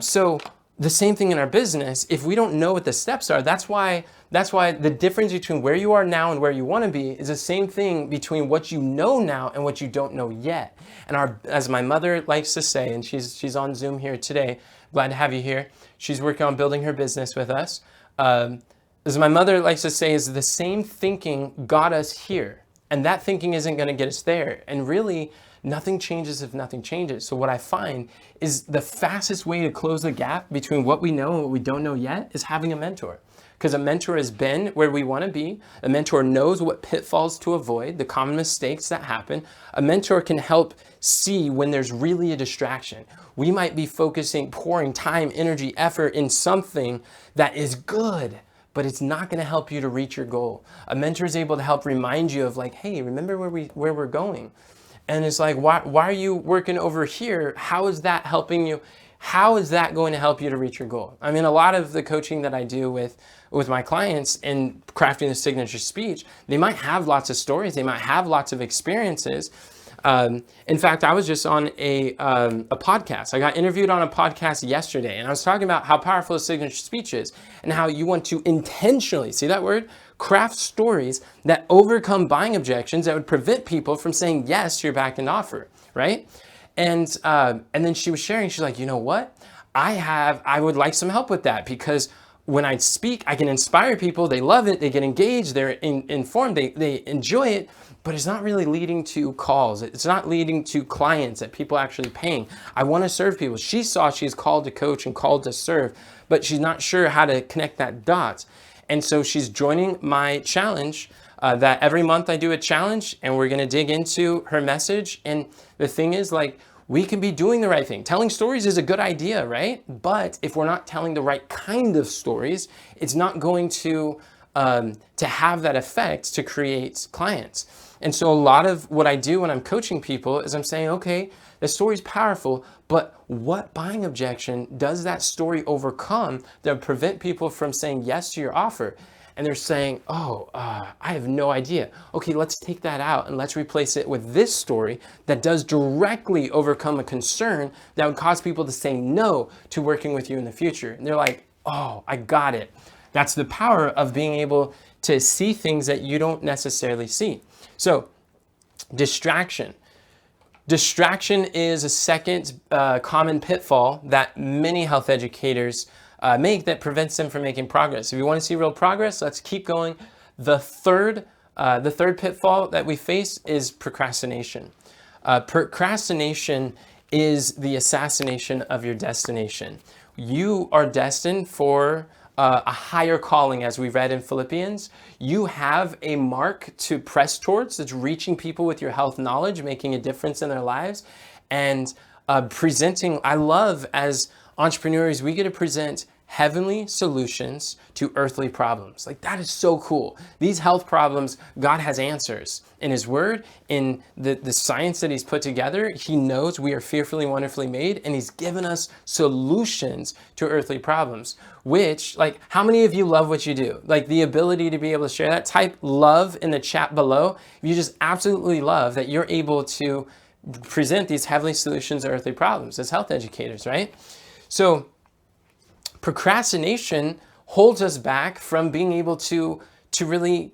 So the same thing in our business. If we don't know what the steps are, that's why the difference between where you are now and where you want to be is the same thing between what you know now and what you don't know yet. And as my mother likes to say, and she's on Zoom here today, glad to have you here. She's working on building her business with us. As my mother likes to say, is the same thinking got us here. And that thinking isn't going to get us there. And really, nothing changes if nothing changes. So what I find is the fastest way to close the gap between what we know and what we don't know yet is having a mentor. Because a mentor has been where we want to be. A mentor knows what pitfalls to avoid, the common mistakes that happen. A mentor can help see when there's really a distraction. We might be pouring time, energy, effort in something that is good, but it's not going to help you to reach your goal. A mentor is able to help remind you of hey, remember where we're going. And it's why are you working over here? How is that helping you? How is that going to help you to reach your goal? I mean, a lot of the coaching that I do with my clients in crafting the signature speech, they might have lots of stories. They might have lots of experiences. In fact, I was just on a podcast. I got interviewed on a podcast yesterday, and I was talking about how powerful a signature speech is and how you want to intentionally, see that word? Craft stories that overcome buying objections that would prevent people from saying yes to your back-end offer, right? And then she was sharing, she's like, you know what? I would like some help with that because when I speak, I can inspire people. They love it. They get engaged. They're informed. They enjoy it. But it's not really leading to calls. It's not leading to clients that people are actually paying. I want to serve people. She saw she's called to coach and called to serve, but she's not sure how to connect that dot. And so she's joining my challenge. That every month I do a challenge, and we're going to dig into her message. And the thing is, like, we can be doing the right thing. Telling stories is a good idea, right? But if we're not telling the right kind of stories, it's not going to have that effect to create clients. And so a lot of what I do when I'm coaching people is I'm saying, okay, the story's powerful, but what buying objection does that story overcome that would prevent people from saying yes to your offer? And they're saying, I have no idea. Okay, let's take that out and let's replace it with this story that does directly overcome a concern that would cause people to say no to working with you in the future. And they're like, oh, I got it. That's the power of being able to see things that you don't necessarily see. So, distraction. Distraction is a second common pitfall that many health educators make that prevents them from making progress. If you want to see real progress, let's keep going. The third pitfall that we face is procrastination. Procrastination is the assassination of your destination. You are destined for a higher calling, as we read in Philippians. You have a mark to press towards. It's reaching people with your health knowledge, making a difference in their lives, and presenting. I love, as entrepreneurs, we get to present heavenly solutions to earthly problems. Like, that is so cool. These health problems, God has answers in His Word, in the science that He's put together. He knows we are fearfully, wonderfully made, and He's given us solutions to earthly problems, which, like, how many of you love what you do? Like, the ability to be able to share that. Type love in the chat below. You just absolutely love that you're able to present these heavenly solutions to earthly problems as health educators, right? So, procrastination holds us back from being able to really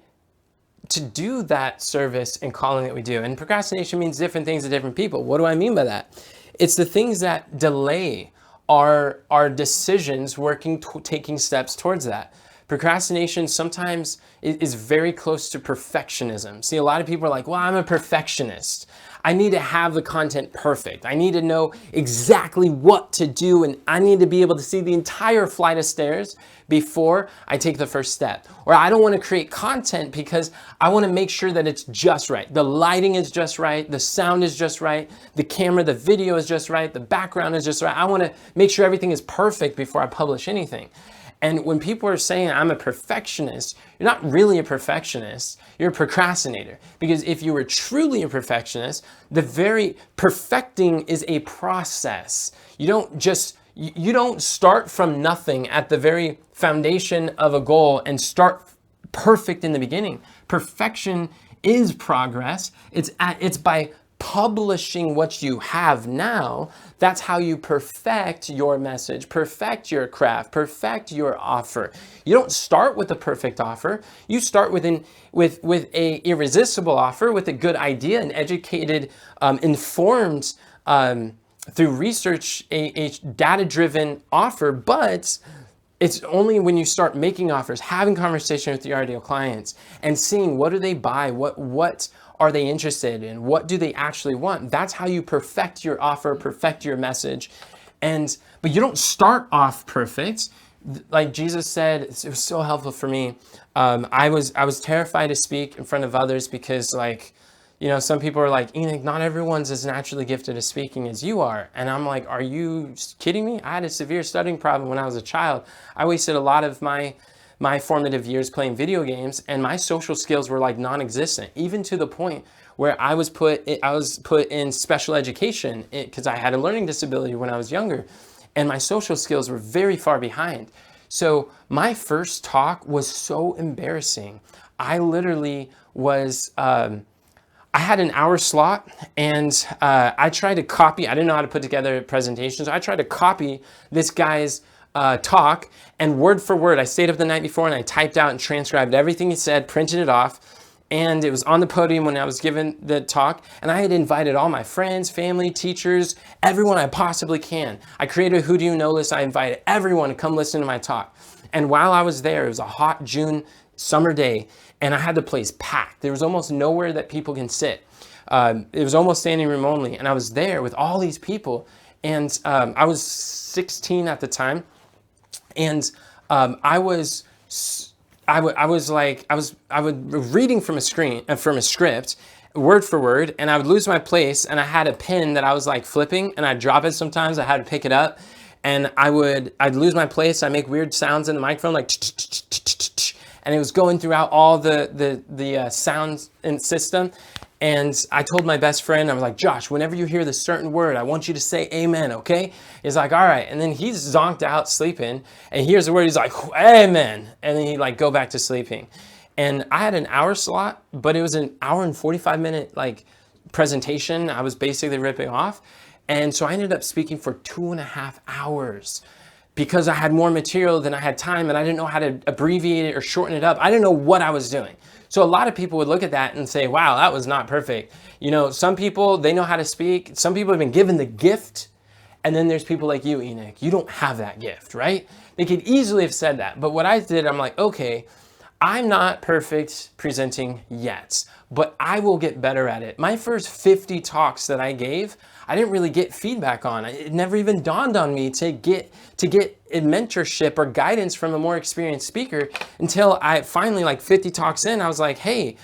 do that service and calling that we do. And procrastination means different things to different people. What do I mean by that? It's the things that delay our decisions taking steps towards that. Procrastination sometimes is very close to perfectionism. See, a lot of people are like, well, I'm a perfectionist. I need to have the content perfect. I need to know exactly what to do, and I need to be able to see the entire flight of stairs before I take the first step. Or I don't want to create content because I want to make sure that it's just right. The lighting is just right. The sound is just right. The camera, the video is just right. The background is just right. I want to make sure everything is perfect before I publish anything. And when people are saying I'm a perfectionist, you're not really a perfectionist, you're a procrastinator. Because if you were truly a perfectionist, the very perfecting is a process. You don't start from nothing at the very foundation of a goal and start perfect in the beginning. Perfection is progress. It's by publishing what you have now. That's how you perfect your message, perfect your craft, perfect your offer. You don't start with a perfect offer. You start with a irresistible offer, with a good idea, an educated, informed, through research, a data-driven offer. But it's only when you start making offers, having conversation with your ideal clients, and seeing what do they buy, what are they interested in, what do they actually want. That's how you perfect your offer, perfect your message. But you don't start off perfect. Like Jesus said, it was so helpful for me. I was terrified to speak in front of others because, like, you know, some people are like, Enoch, not everyone's as naturally gifted at speaking as you are. And I'm like, are you kidding me? I had a severe stuttering problem when I was a child. I wasted a lot of my formative years playing video games, and my social skills were like non-existent, even to the point where I was put in special education because I had a learning disability when I was younger, and my social skills were very far behind. So my first talk was so embarrassing. I literally was, I had an hour slot, and I tried to copy. I didn't know how to put together presentations. I tried to copy this guy's talk, and word for word, I stayed up the night before and I typed out and transcribed everything he said, printed it off, and it was on the podium when I was given the talk. And I had invited all my friends, family, teachers, everyone I possibly can. I created a Who Do You Know list. I invited everyone to come listen to my talk. And while I was there, it was a hot June summer day, and I had the place packed. There was almost nowhere that people can sit. It was almost standing room only, and I was there with all these people. And I was 16 at the time, and I was reading from a script, word for word, and I would lose my place, and I had a pen that I was like flipping, and I'd drop it sometimes. I had to pick it up, and I'd lose my place. I make weird sounds in the microphone, like, and it was going throughout all the sounds and system. And I told my best friend, I was like, Josh, whenever you hear this certain word, I want you to say amen, okay? He's like, all right. And then he's zonked out sleeping, and he hears the word, he's like, amen. And then he'd like go back to sleeping. And I had an hour slot, but it was an hour and 45-minute like presentation. I was basically ripping off. And so I ended up speaking for 2.5 hours because I had more material than I had time, and I didn't know how to abbreviate it or shorten it up. I didn't know what I was doing. So a lot of people would look at that and say, wow, that was not perfect. You know, some people, they know how to speak. Some people have been given the gift. And then there's people like you, Enoch. You don't have that gift, right? They could easily have said that. But what I did, I'm like, okay, I'm not perfect presenting yet, but I will get better at it. My first 50 talks that I gave, I didn't really get feedback on. It never even dawned on me to get a mentorship or guidance from a more experienced speaker until I finally, like 50 talks in, I was like, hey,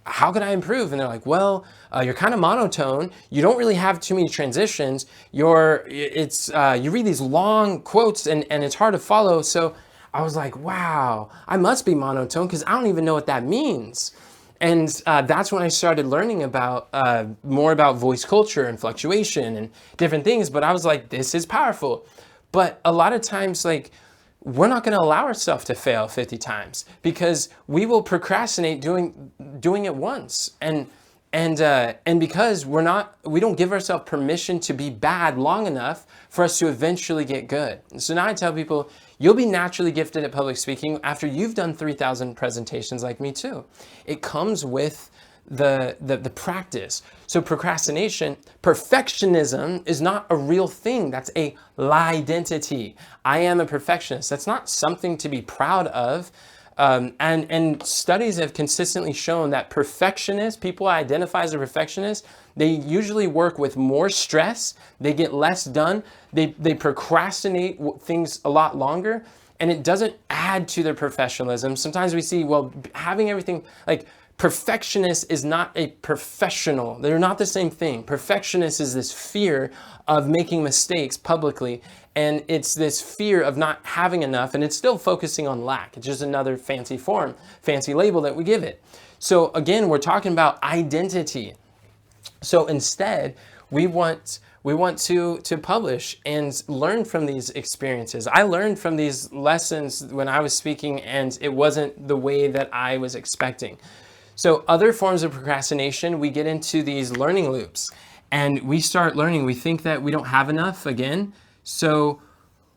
how can I improve? And they're like, well, you're kind of monotone. You don't really have too many transitions. You read these long quotes and it's hard to follow. So I was like, wow, I must be monotone because I don't even know what that means. And that's when I started learning about more about voice culture and fluctuation and different things. But I was like, this is powerful. But a lot of times, like, we're not going to allow ourselves to fail 50 times because we will procrastinate doing it once. And because we don't give ourselves permission to be bad long enough for us to eventually get good. So now I tell people, you'll be naturally gifted at public speaking after you've done 3,000 presentations like me too. It comes with the practice. So procrastination, perfectionism is not a real thing. That's a lie identity. I am a perfectionist. That's not something to be proud of. And studies have consistently shown that perfectionists, people who identify as a perfectionist, they usually work with more stress, they get less done, they procrastinate things a lot longer, and it doesn't add to their professionalism. Sometimes we see, well, having everything, like, perfectionist is not a professional. They're not the same thing. Perfectionist is this fear of making mistakes publicly, and it's this fear of not having enough, and it's still focusing on lack. It's just another fancy label that we give it. So again, we're talking about identity. So instead, we want to publish and learn from these experiences. I learned from these lessons when I was speaking, and it wasn't the way that I was expecting. So other forms of procrastination, we get into these learning loops, and we start learning. We think that we don't have enough again. So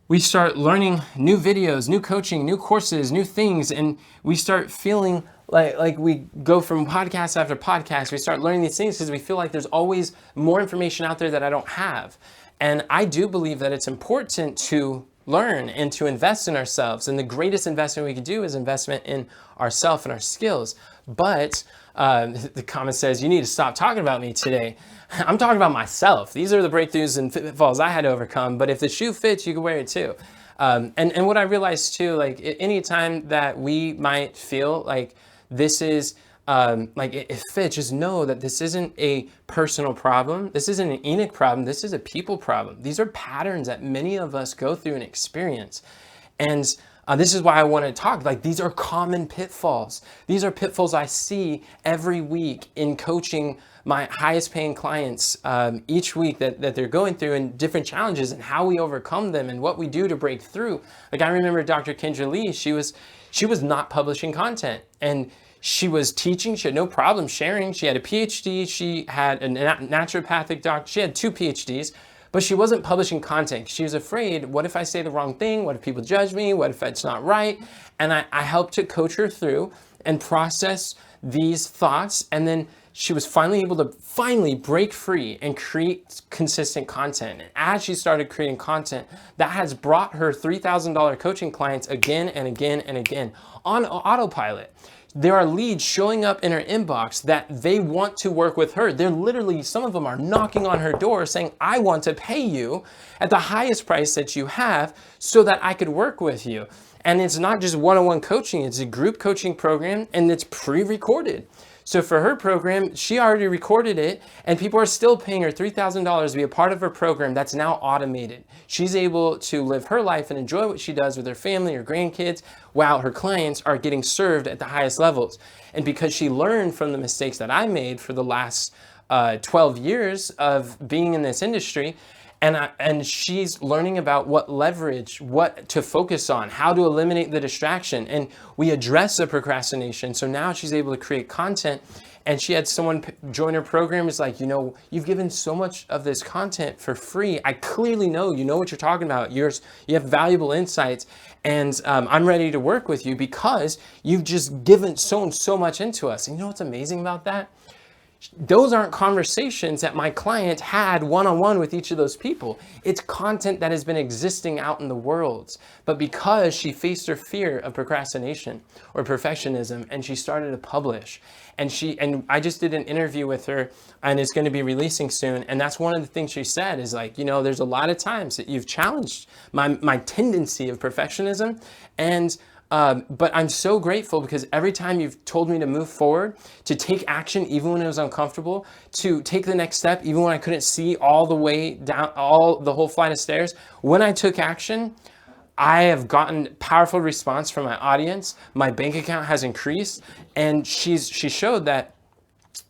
we start learning new videos, new coaching, new courses, new things, and we start feeling like we go from podcast after podcast. We start learning these things because we feel like there's always more information out there that I don't have. And I do believe that it's important to learn and to invest in ourselves. And the greatest investment we can do is investment in ourselves and our skills. But the comment says, you need to stop talking about me today. I'm talking about myself. These are the breakthroughs and pitfalls I had to overcome. But if the shoe fits, you can wear it too. And what I realized too, like anytime that we might feel like this is like it fits, just know that this isn't a personal problem. This isn't an Enoch problem. This is a people problem. These are patterns that many of us go through and experience. And this is why I want to talk. Like, these are common pitfalls. These are pitfalls I see every week in coaching my highest paying clients each week that they're going through, and different challenges and how we overcome them and what we do to break through. Like, I remember Dr. Kendra Lee, she was not publishing content, and she was teaching. She had no problem sharing. She had a PhD. She had a naturopathic doctor. She had 2 PhDs. But she wasn't publishing content. She was afraid, what if I say the wrong thing? What if people judge me? What if it's not right? And I helped to coach her through and process these thoughts, and then she was finally able to break free and create consistent content. And as she started creating content, that has brought her $3,000 coaching clients again and again and again on autopilot. There are leads showing up in her inbox that they want to work with her. They're literally, some of them are knocking on her door saying, I want to pay you at the highest price that you have so that I could work with you. And it's not just one-on-one coaching, it's a group coaching program, and it's pre-recorded. So for her program, she already recorded it, and people are still paying her $3,000 to be a part of her program that's now automated. She's able to live her life and enjoy what she does with her family, her grandkids, while her clients are getting served at the highest levels. And because she learned from the mistakes that I made for the last 12 years of being in this industry, and she's learning about what leverage, what to focus on, how to eliminate the distraction. And we address the procrastination. So now she's able to create content. And she had someone join her program. It's like, you've given so much of this content for free. I clearly know you know what you're talking about. You have valuable insights. And I'm ready to work with you because you've just sown so much into us. And you know what's amazing about that? Those aren't conversations that my client had one-on-one with each of those people. It's content that has been existing out in the world. But because she faced her fear of procrastination or perfectionism, and she started to publish, and I just did an interview with her, and it's going to be releasing soon. And that's one of the things she said is like, there's a lot of times that you've challenged my tendency of perfectionism, but I'm so grateful because every time you've told me to move forward, to take action even when it was uncomfortable, to take the next step even when I couldn't see all the way down, the whole flight of stairs, when I took action, I have gotten powerful response from my audience. My bank account has increased, and she showed that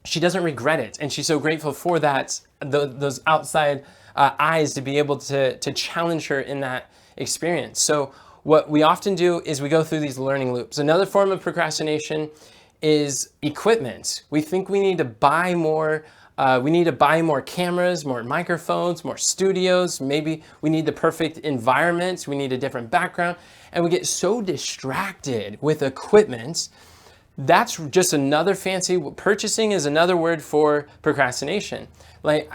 she doesn't regret it. And she's so grateful for that, those outside eyes to be able to challenge her in that experience. So what we often do is we go through these learning loops. Another form of procrastination is equipment. We think we need to buy more. We need to buy more cameras, more microphones, more studios. Maybe we need the perfect environment. We need a different background. And we get so distracted with equipment. That's just another fancy, purchasing is another word for procrastination. Like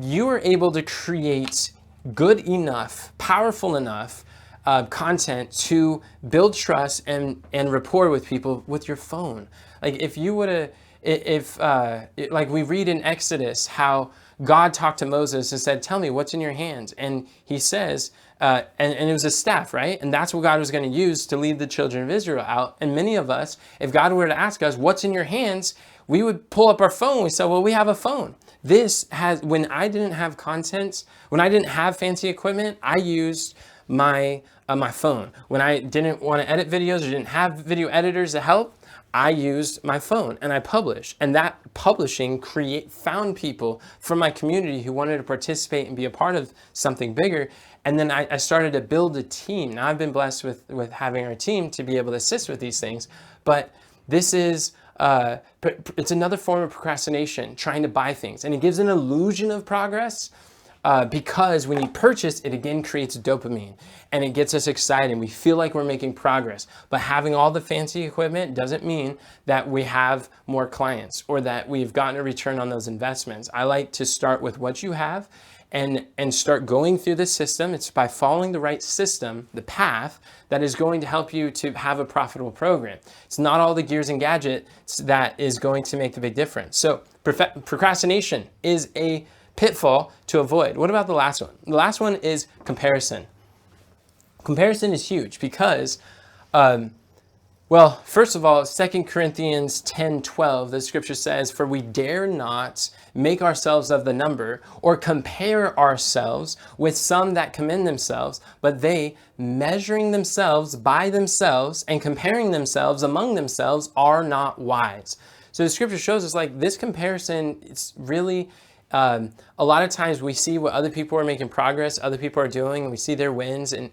you are able to create good enough, powerful enough content to build trust and rapport with people with your phone. Like if you would have, like we read in Exodus how God talked to Moses and said, tell me what's in your hands. And he says, and it was a staff, right? And that's what God was going to use to lead the children of Israel out. And many of us, if God were to ask us, what's in your hands? We would pull up our phone. We said, well, we have a phone. When I didn't have content, when I didn't have fancy equipment, I used my phone. When I didn't want to edit videos or didn't have video editors to help, I used my phone and I published. And that publishing found people from my community who wanted to participate and be a part of something bigger. And then I started to build a team. Now I've been blessed with having our team to be able to assist with these things. But this is, it's another form of procrastination, trying to buy things. And it gives an illusion of progress. Because when you purchase, it again creates dopamine and it gets us excited. We feel like we're making progress, but having all the fancy equipment doesn't mean that we have more clients or that we've gotten a return on those investments. I like to start with what you have and start going through the system. It's by following the right system, the path that is going to help you to have a profitable program. It's not all the gears and gadgets that is going to make the big difference. So procrastination is a pitfall to avoid. What about the last one? The last one is comparison. Comparison is huge because, first of all, 2 Corinthians 10:12, the scripture says, for we dare not make ourselves of the number or compare ourselves with some that commend themselves, but they, measuring themselves by themselves and comparing themselves among themselves, are not wise. So the scripture shows us like this comparison, it's really, a lot of times we see what other people are making progress, other people are doing, and we see their wins, and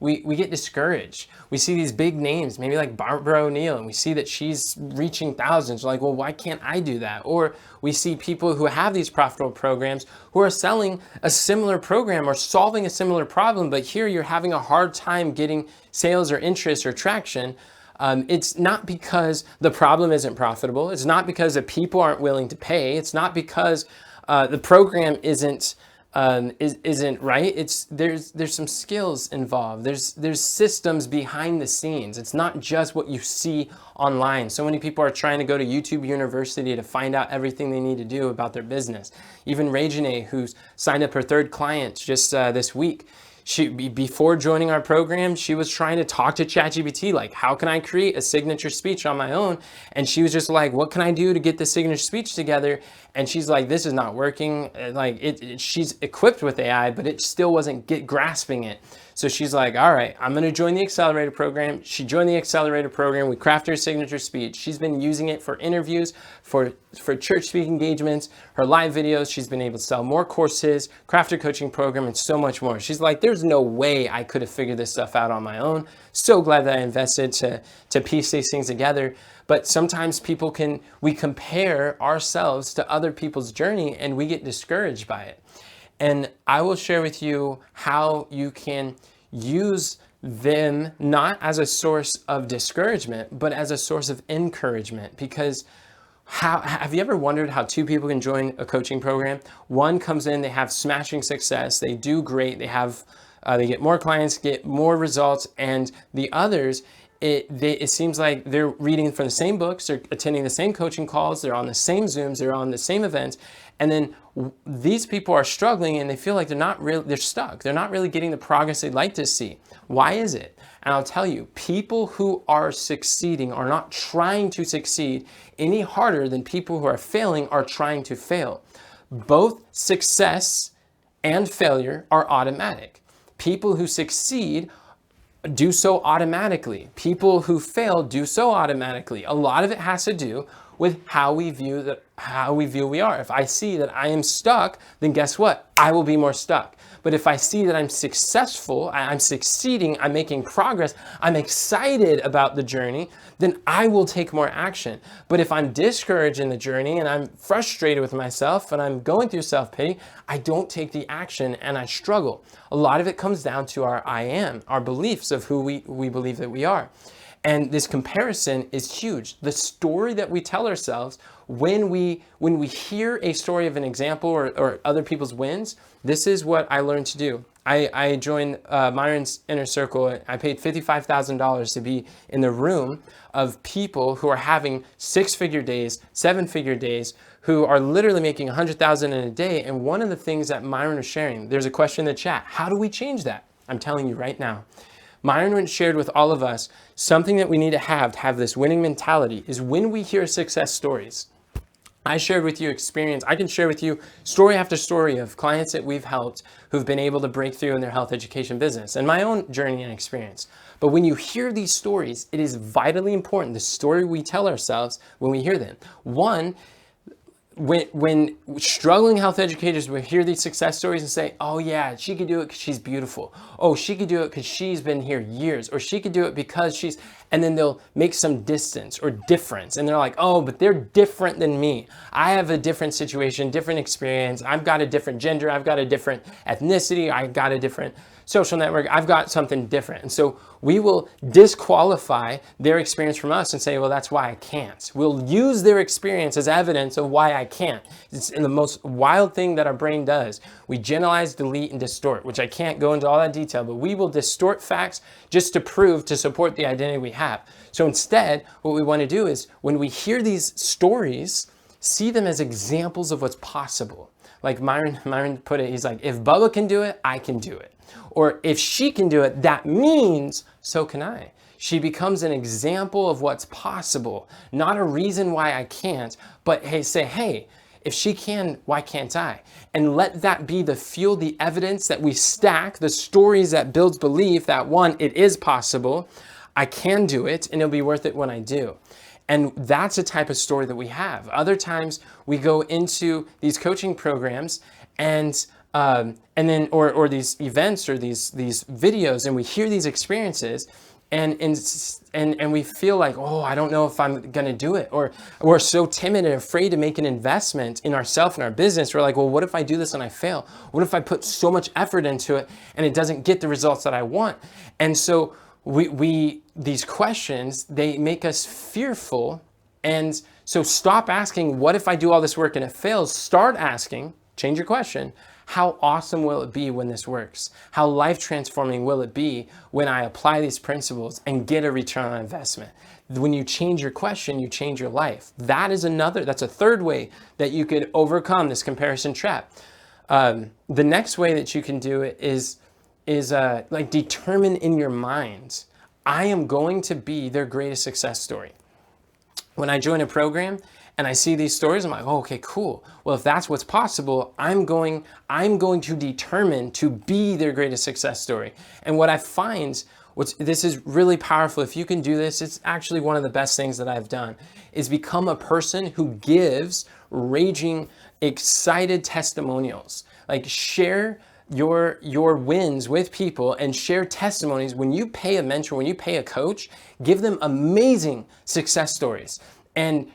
we get discouraged. We see these big names, maybe like Barbara O'Neill, and we see that she's reaching thousands. We're like, well, why can't I do that? Or we see people who have these profitable programs who are selling a similar program or solving a similar problem, but here you're having a hard time getting sales or interest or traction. It's not because the problem isn't profitable. It's not because the people aren't willing to pay. It's not because the program isn't right. There's some skills involved. There's systems behind the scenes. It's not just what you see online. So many people are trying to go to YouTube University to find out everything they need to do about their business. Even Regine, who's signed up her third client just this week, before joining our program, she was trying to talk to ChatGPT, like, how can I create a signature speech on my own? And she was just like, what can I do to get the signature speech together? And she's like, this is not working. Like she's equipped with AI, but it still wasn't grasping it. So she's like, all right, I'm going to join the accelerator program. She joined the accelerator program. We crafted her signature speech. She's been using it for interviews, for church speaking engagements, her live videos. She's been able to sell more courses, craft her coaching program, and so much more. She's like, there's no way I could have figured this stuff out on my own. So glad that I invested to piece these things together. But sometimes we compare ourselves to other people's journey and we get discouraged by it. And I will share with you how you can use them not as a source of discouragement, but as a source of encouragement. Because have you ever wondered how two people can join a coaching program? One comes in, they have smashing success, they do great, they get more clients, get more results, and the others, it seems like they're reading from the same books, they're attending the same coaching calls, they're on the same Zooms, they're on the same events, and then these people are struggling and they feel like they're stuck. They're not really getting the progress they'd like to see. Why is it? And I'll tell you, people who are succeeding are not trying to succeed any harder than people who are failing are trying to fail. Both success and failure are automatic. People who succeed do so automatically. People who fail do so automatically. A lot of it has to do with how we view we are. If I see that I am stuck, then guess what? I will be more stuck. But if I see that I'm successful, I'm succeeding, I'm making progress, I'm excited about the journey, then I will take more action. But if I'm discouraged in the journey and I'm frustrated with myself and I'm going through self-pity, I don't take the action and I struggle. A lot of it comes down to our beliefs of who we believe that we are. And this comparison is huge. The story that we tell ourselves when we hear a story of an example or other people's wins, this is what I learned to do. I joined Myron's Inner Circle. I paid $55,000 to be in the room of people who are having 6-figure days, 7-figure days, who are literally making $100,000 in a day. And one of the things that Myron was sharing, there's a question in the chat, how do we change that? I'm telling you right now. Myron shared with all of us something that we need to have this winning mentality is when we hear success stories. I shared with you experience. I can share with you story after story of clients that we've helped who've been able to break through in their health education business and my own journey and experience. But when you hear these stories, it is vitally important, the story we tell ourselves when we hear them. One, when struggling health educators will hear these success stories and say, oh yeah, she could do it because she's beautiful. Oh, she could do it because she's been here years. Or she could do it because and then they'll make some distance or difference. And they're like, oh, but they're different than me. I have a different situation, different experience. I've got a different gender. I've got a different ethnicity. I've got a different social network. I've got something different. And so we will disqualify their experience from us and say, well, that's why I can't. We'll use their experience as evidence of why I can't. It's the most wild thing that our brain does. We generalize, delete, and distort, which I can't go into all that detail, but we will distort facts just to support the identity we have. So instead, what we want to do is when we hear these stories, see them as examples of what's possible. Like Myron put it, he's like, if Bubba can do it, I can do it. Or if she can do it, that means so can I. She becomes an example of what's possible, not a reason why I can't, but hey, if she can, why can't I? And let that be the fuel, the evidence that we stack, the stories that builds belief that one, it is possible, I can do it, and it'll be worth it when I do. And that's the type of story that we have. Other times we go into these coaching programs and then these events or these videos, and we hear these experiences, and we feel like, oh, I don't know if I'm gonna do it, or we're so timid and afraid to make an investment in ourselves and our business. We're like, well, what if I do this and I fail? What if I put so much effort into it and it doesn't get the results that I want? And so these questions, they make us fearful. And so stop asking, what if I do all this work and it fails? Start asking, change your question, how awesome will it be when this works? How life transforming will it be when I apply these principles and get a return on investment? When you change your question, you change your life. That's a third way that you could overcome this comparison trap. The next way that you can do it is like determine in your mind, I am going to be their greatest success story. When I join a program and I see these stories, I'm like, oh, okay, cool. Well, if that's what's possible, I'm going to determine to be their greatest success story. And what I find, this is really powerful. If you can do this, it's actually one of the best things that I've done, is become a person who gives raging, excited testimonials. Like, share your wins with people and share testimonies. When you pay a mentor, when you pay a coach, give them amazing success stories and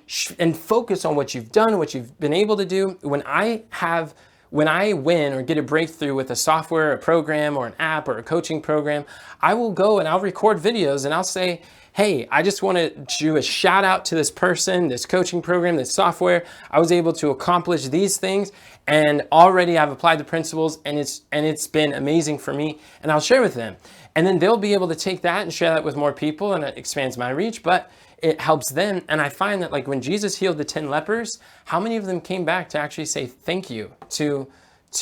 focus on what you've done, what you've been able to do. When I win or get a breakthrough with a software, a program, or an app, or a coaching program, I will go and I'll record videos and I'll say, hey, I just want to do a shout out to this person, this coaching program, this software. I was able to accomplish these things, and already I've applied the principles, and it's been amazing for me, and I'll share with them. And then they'll be able to take that and share that with more people, and it expands my reach, but it helps them. And I find that, like, when Jesus healed the 10 lepers, how many of them came back to actually say thank you to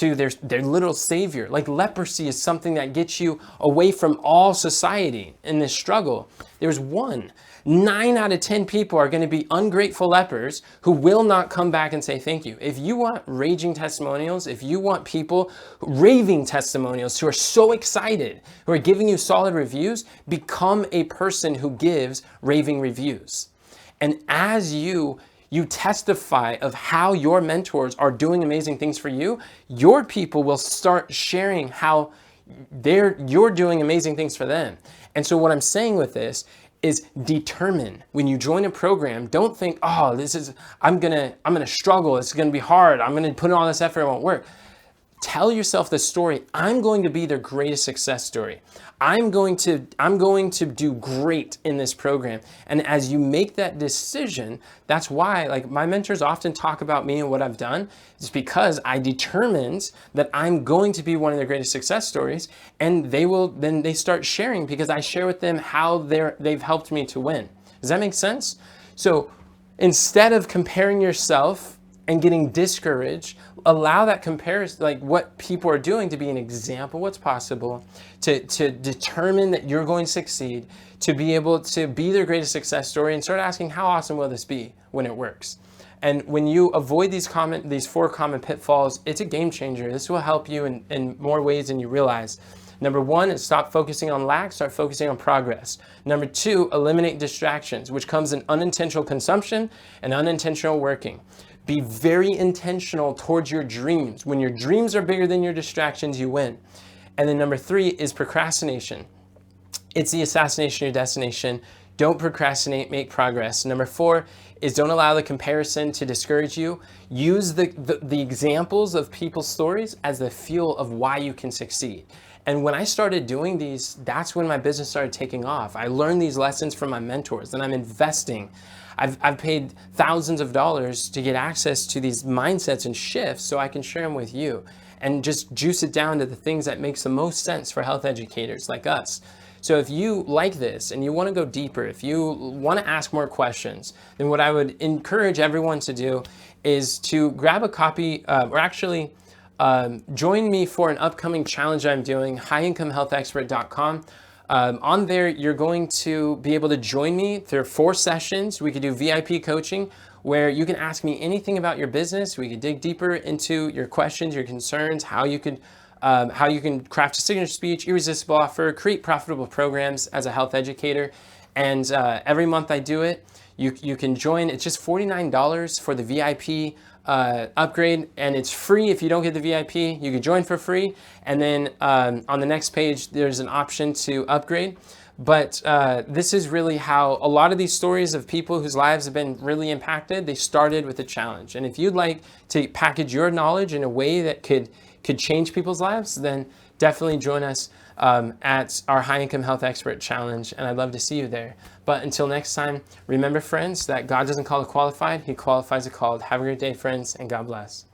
their little savior? Like, leprosy is something that gets you away from all society in this struggle. There's 9 out of 10 people are going to be ungrateful lepers who will not come back and say thank you. If you want raging testimonials, if you want people raving testimonials who are so excited, who are giving you solid reviews, become a person who gives raving reviews. And as you testify of how your mentors are doing amazing things for you, your people will start sharing how you're doing amazing things for them. And so what I'm saying with this is, determine when you join a program, don't think, oh, I'm gonna struggle, it's gonna be hard, I'm gonna put in all this effort, it won't work. Tell yourself the story, I'm going to be their greatest success story. I'm going to do great in this program. And as you make that decision, that's why, like, my mentors often talk about me and what I've done. It's because I determined that I'm going to be one of their greatest success stories, and they start sharing because I share with them how they've helped me to win. Does that make sense? So instead of comparing yourself and getting discouraged, allow that comparison, like what people are doing, to be an example of what's possible, to determine that you're going to succeed, to be able to be their greatest success story, and start asking, how awesome will this be when it works? And when you avoid these 4 common pitfalls, it's a game changer. This will help you in more ways than you realize. Number 1 is stop focusing on lack, start focusing on progress. Number 2, eliminate distractions, which comes in unintentional consumption and unintentional working. Be very intentional towards your dreams. When your dreams are bigger than your distractions, you win. And then number 3 is procrastination. It's the assassination of your destination. Don't procrastinate, make progress. Number 4 is don't allow the comparison to discourage you. Use the examples of people's stories as the fuel of why you can succeed. And when I started doing these, that's when my business started taking off. I learned these lessons from my mentors, and I'm investing. I've paid thousands of dollars to get access to these mindsets and shifts so I can share them with you and just juice it down to the things that makes the most sense for health educators like us. So if you like this and you want to go deeper, if you want to ask more questions, then what I would encourage everyone to do is to grab a copy, join me for an upcoming challenge I'm doing, highincomehealthexpert.com. On there, you're going to be able to join me. There are 4 sessions. We could do VIP coaching where you can ask me anything about your business. We could dig deeper into your questions, your concerns, how you can craft a signature speech, irresistible offer, create profitable programs as a health educator. And every month I do it. You can join. It's just $49 for the VIP upgrade, and it's free if you don't get the VIP. You can join for free, and then on the next page there's an option to upgrade. But this is really how a lot of these stories of people whose lives have been really impacted, they started with a challenge. And if you'd like to package your knowledge in a way that could change people's lives, then definitely join us at our High Income Health Expert Challenge, and I'd love to see you there. But until next time, remember, friends, that God doesn't call the qualified, He qualifies the called. Have a great day, friends, and God bless.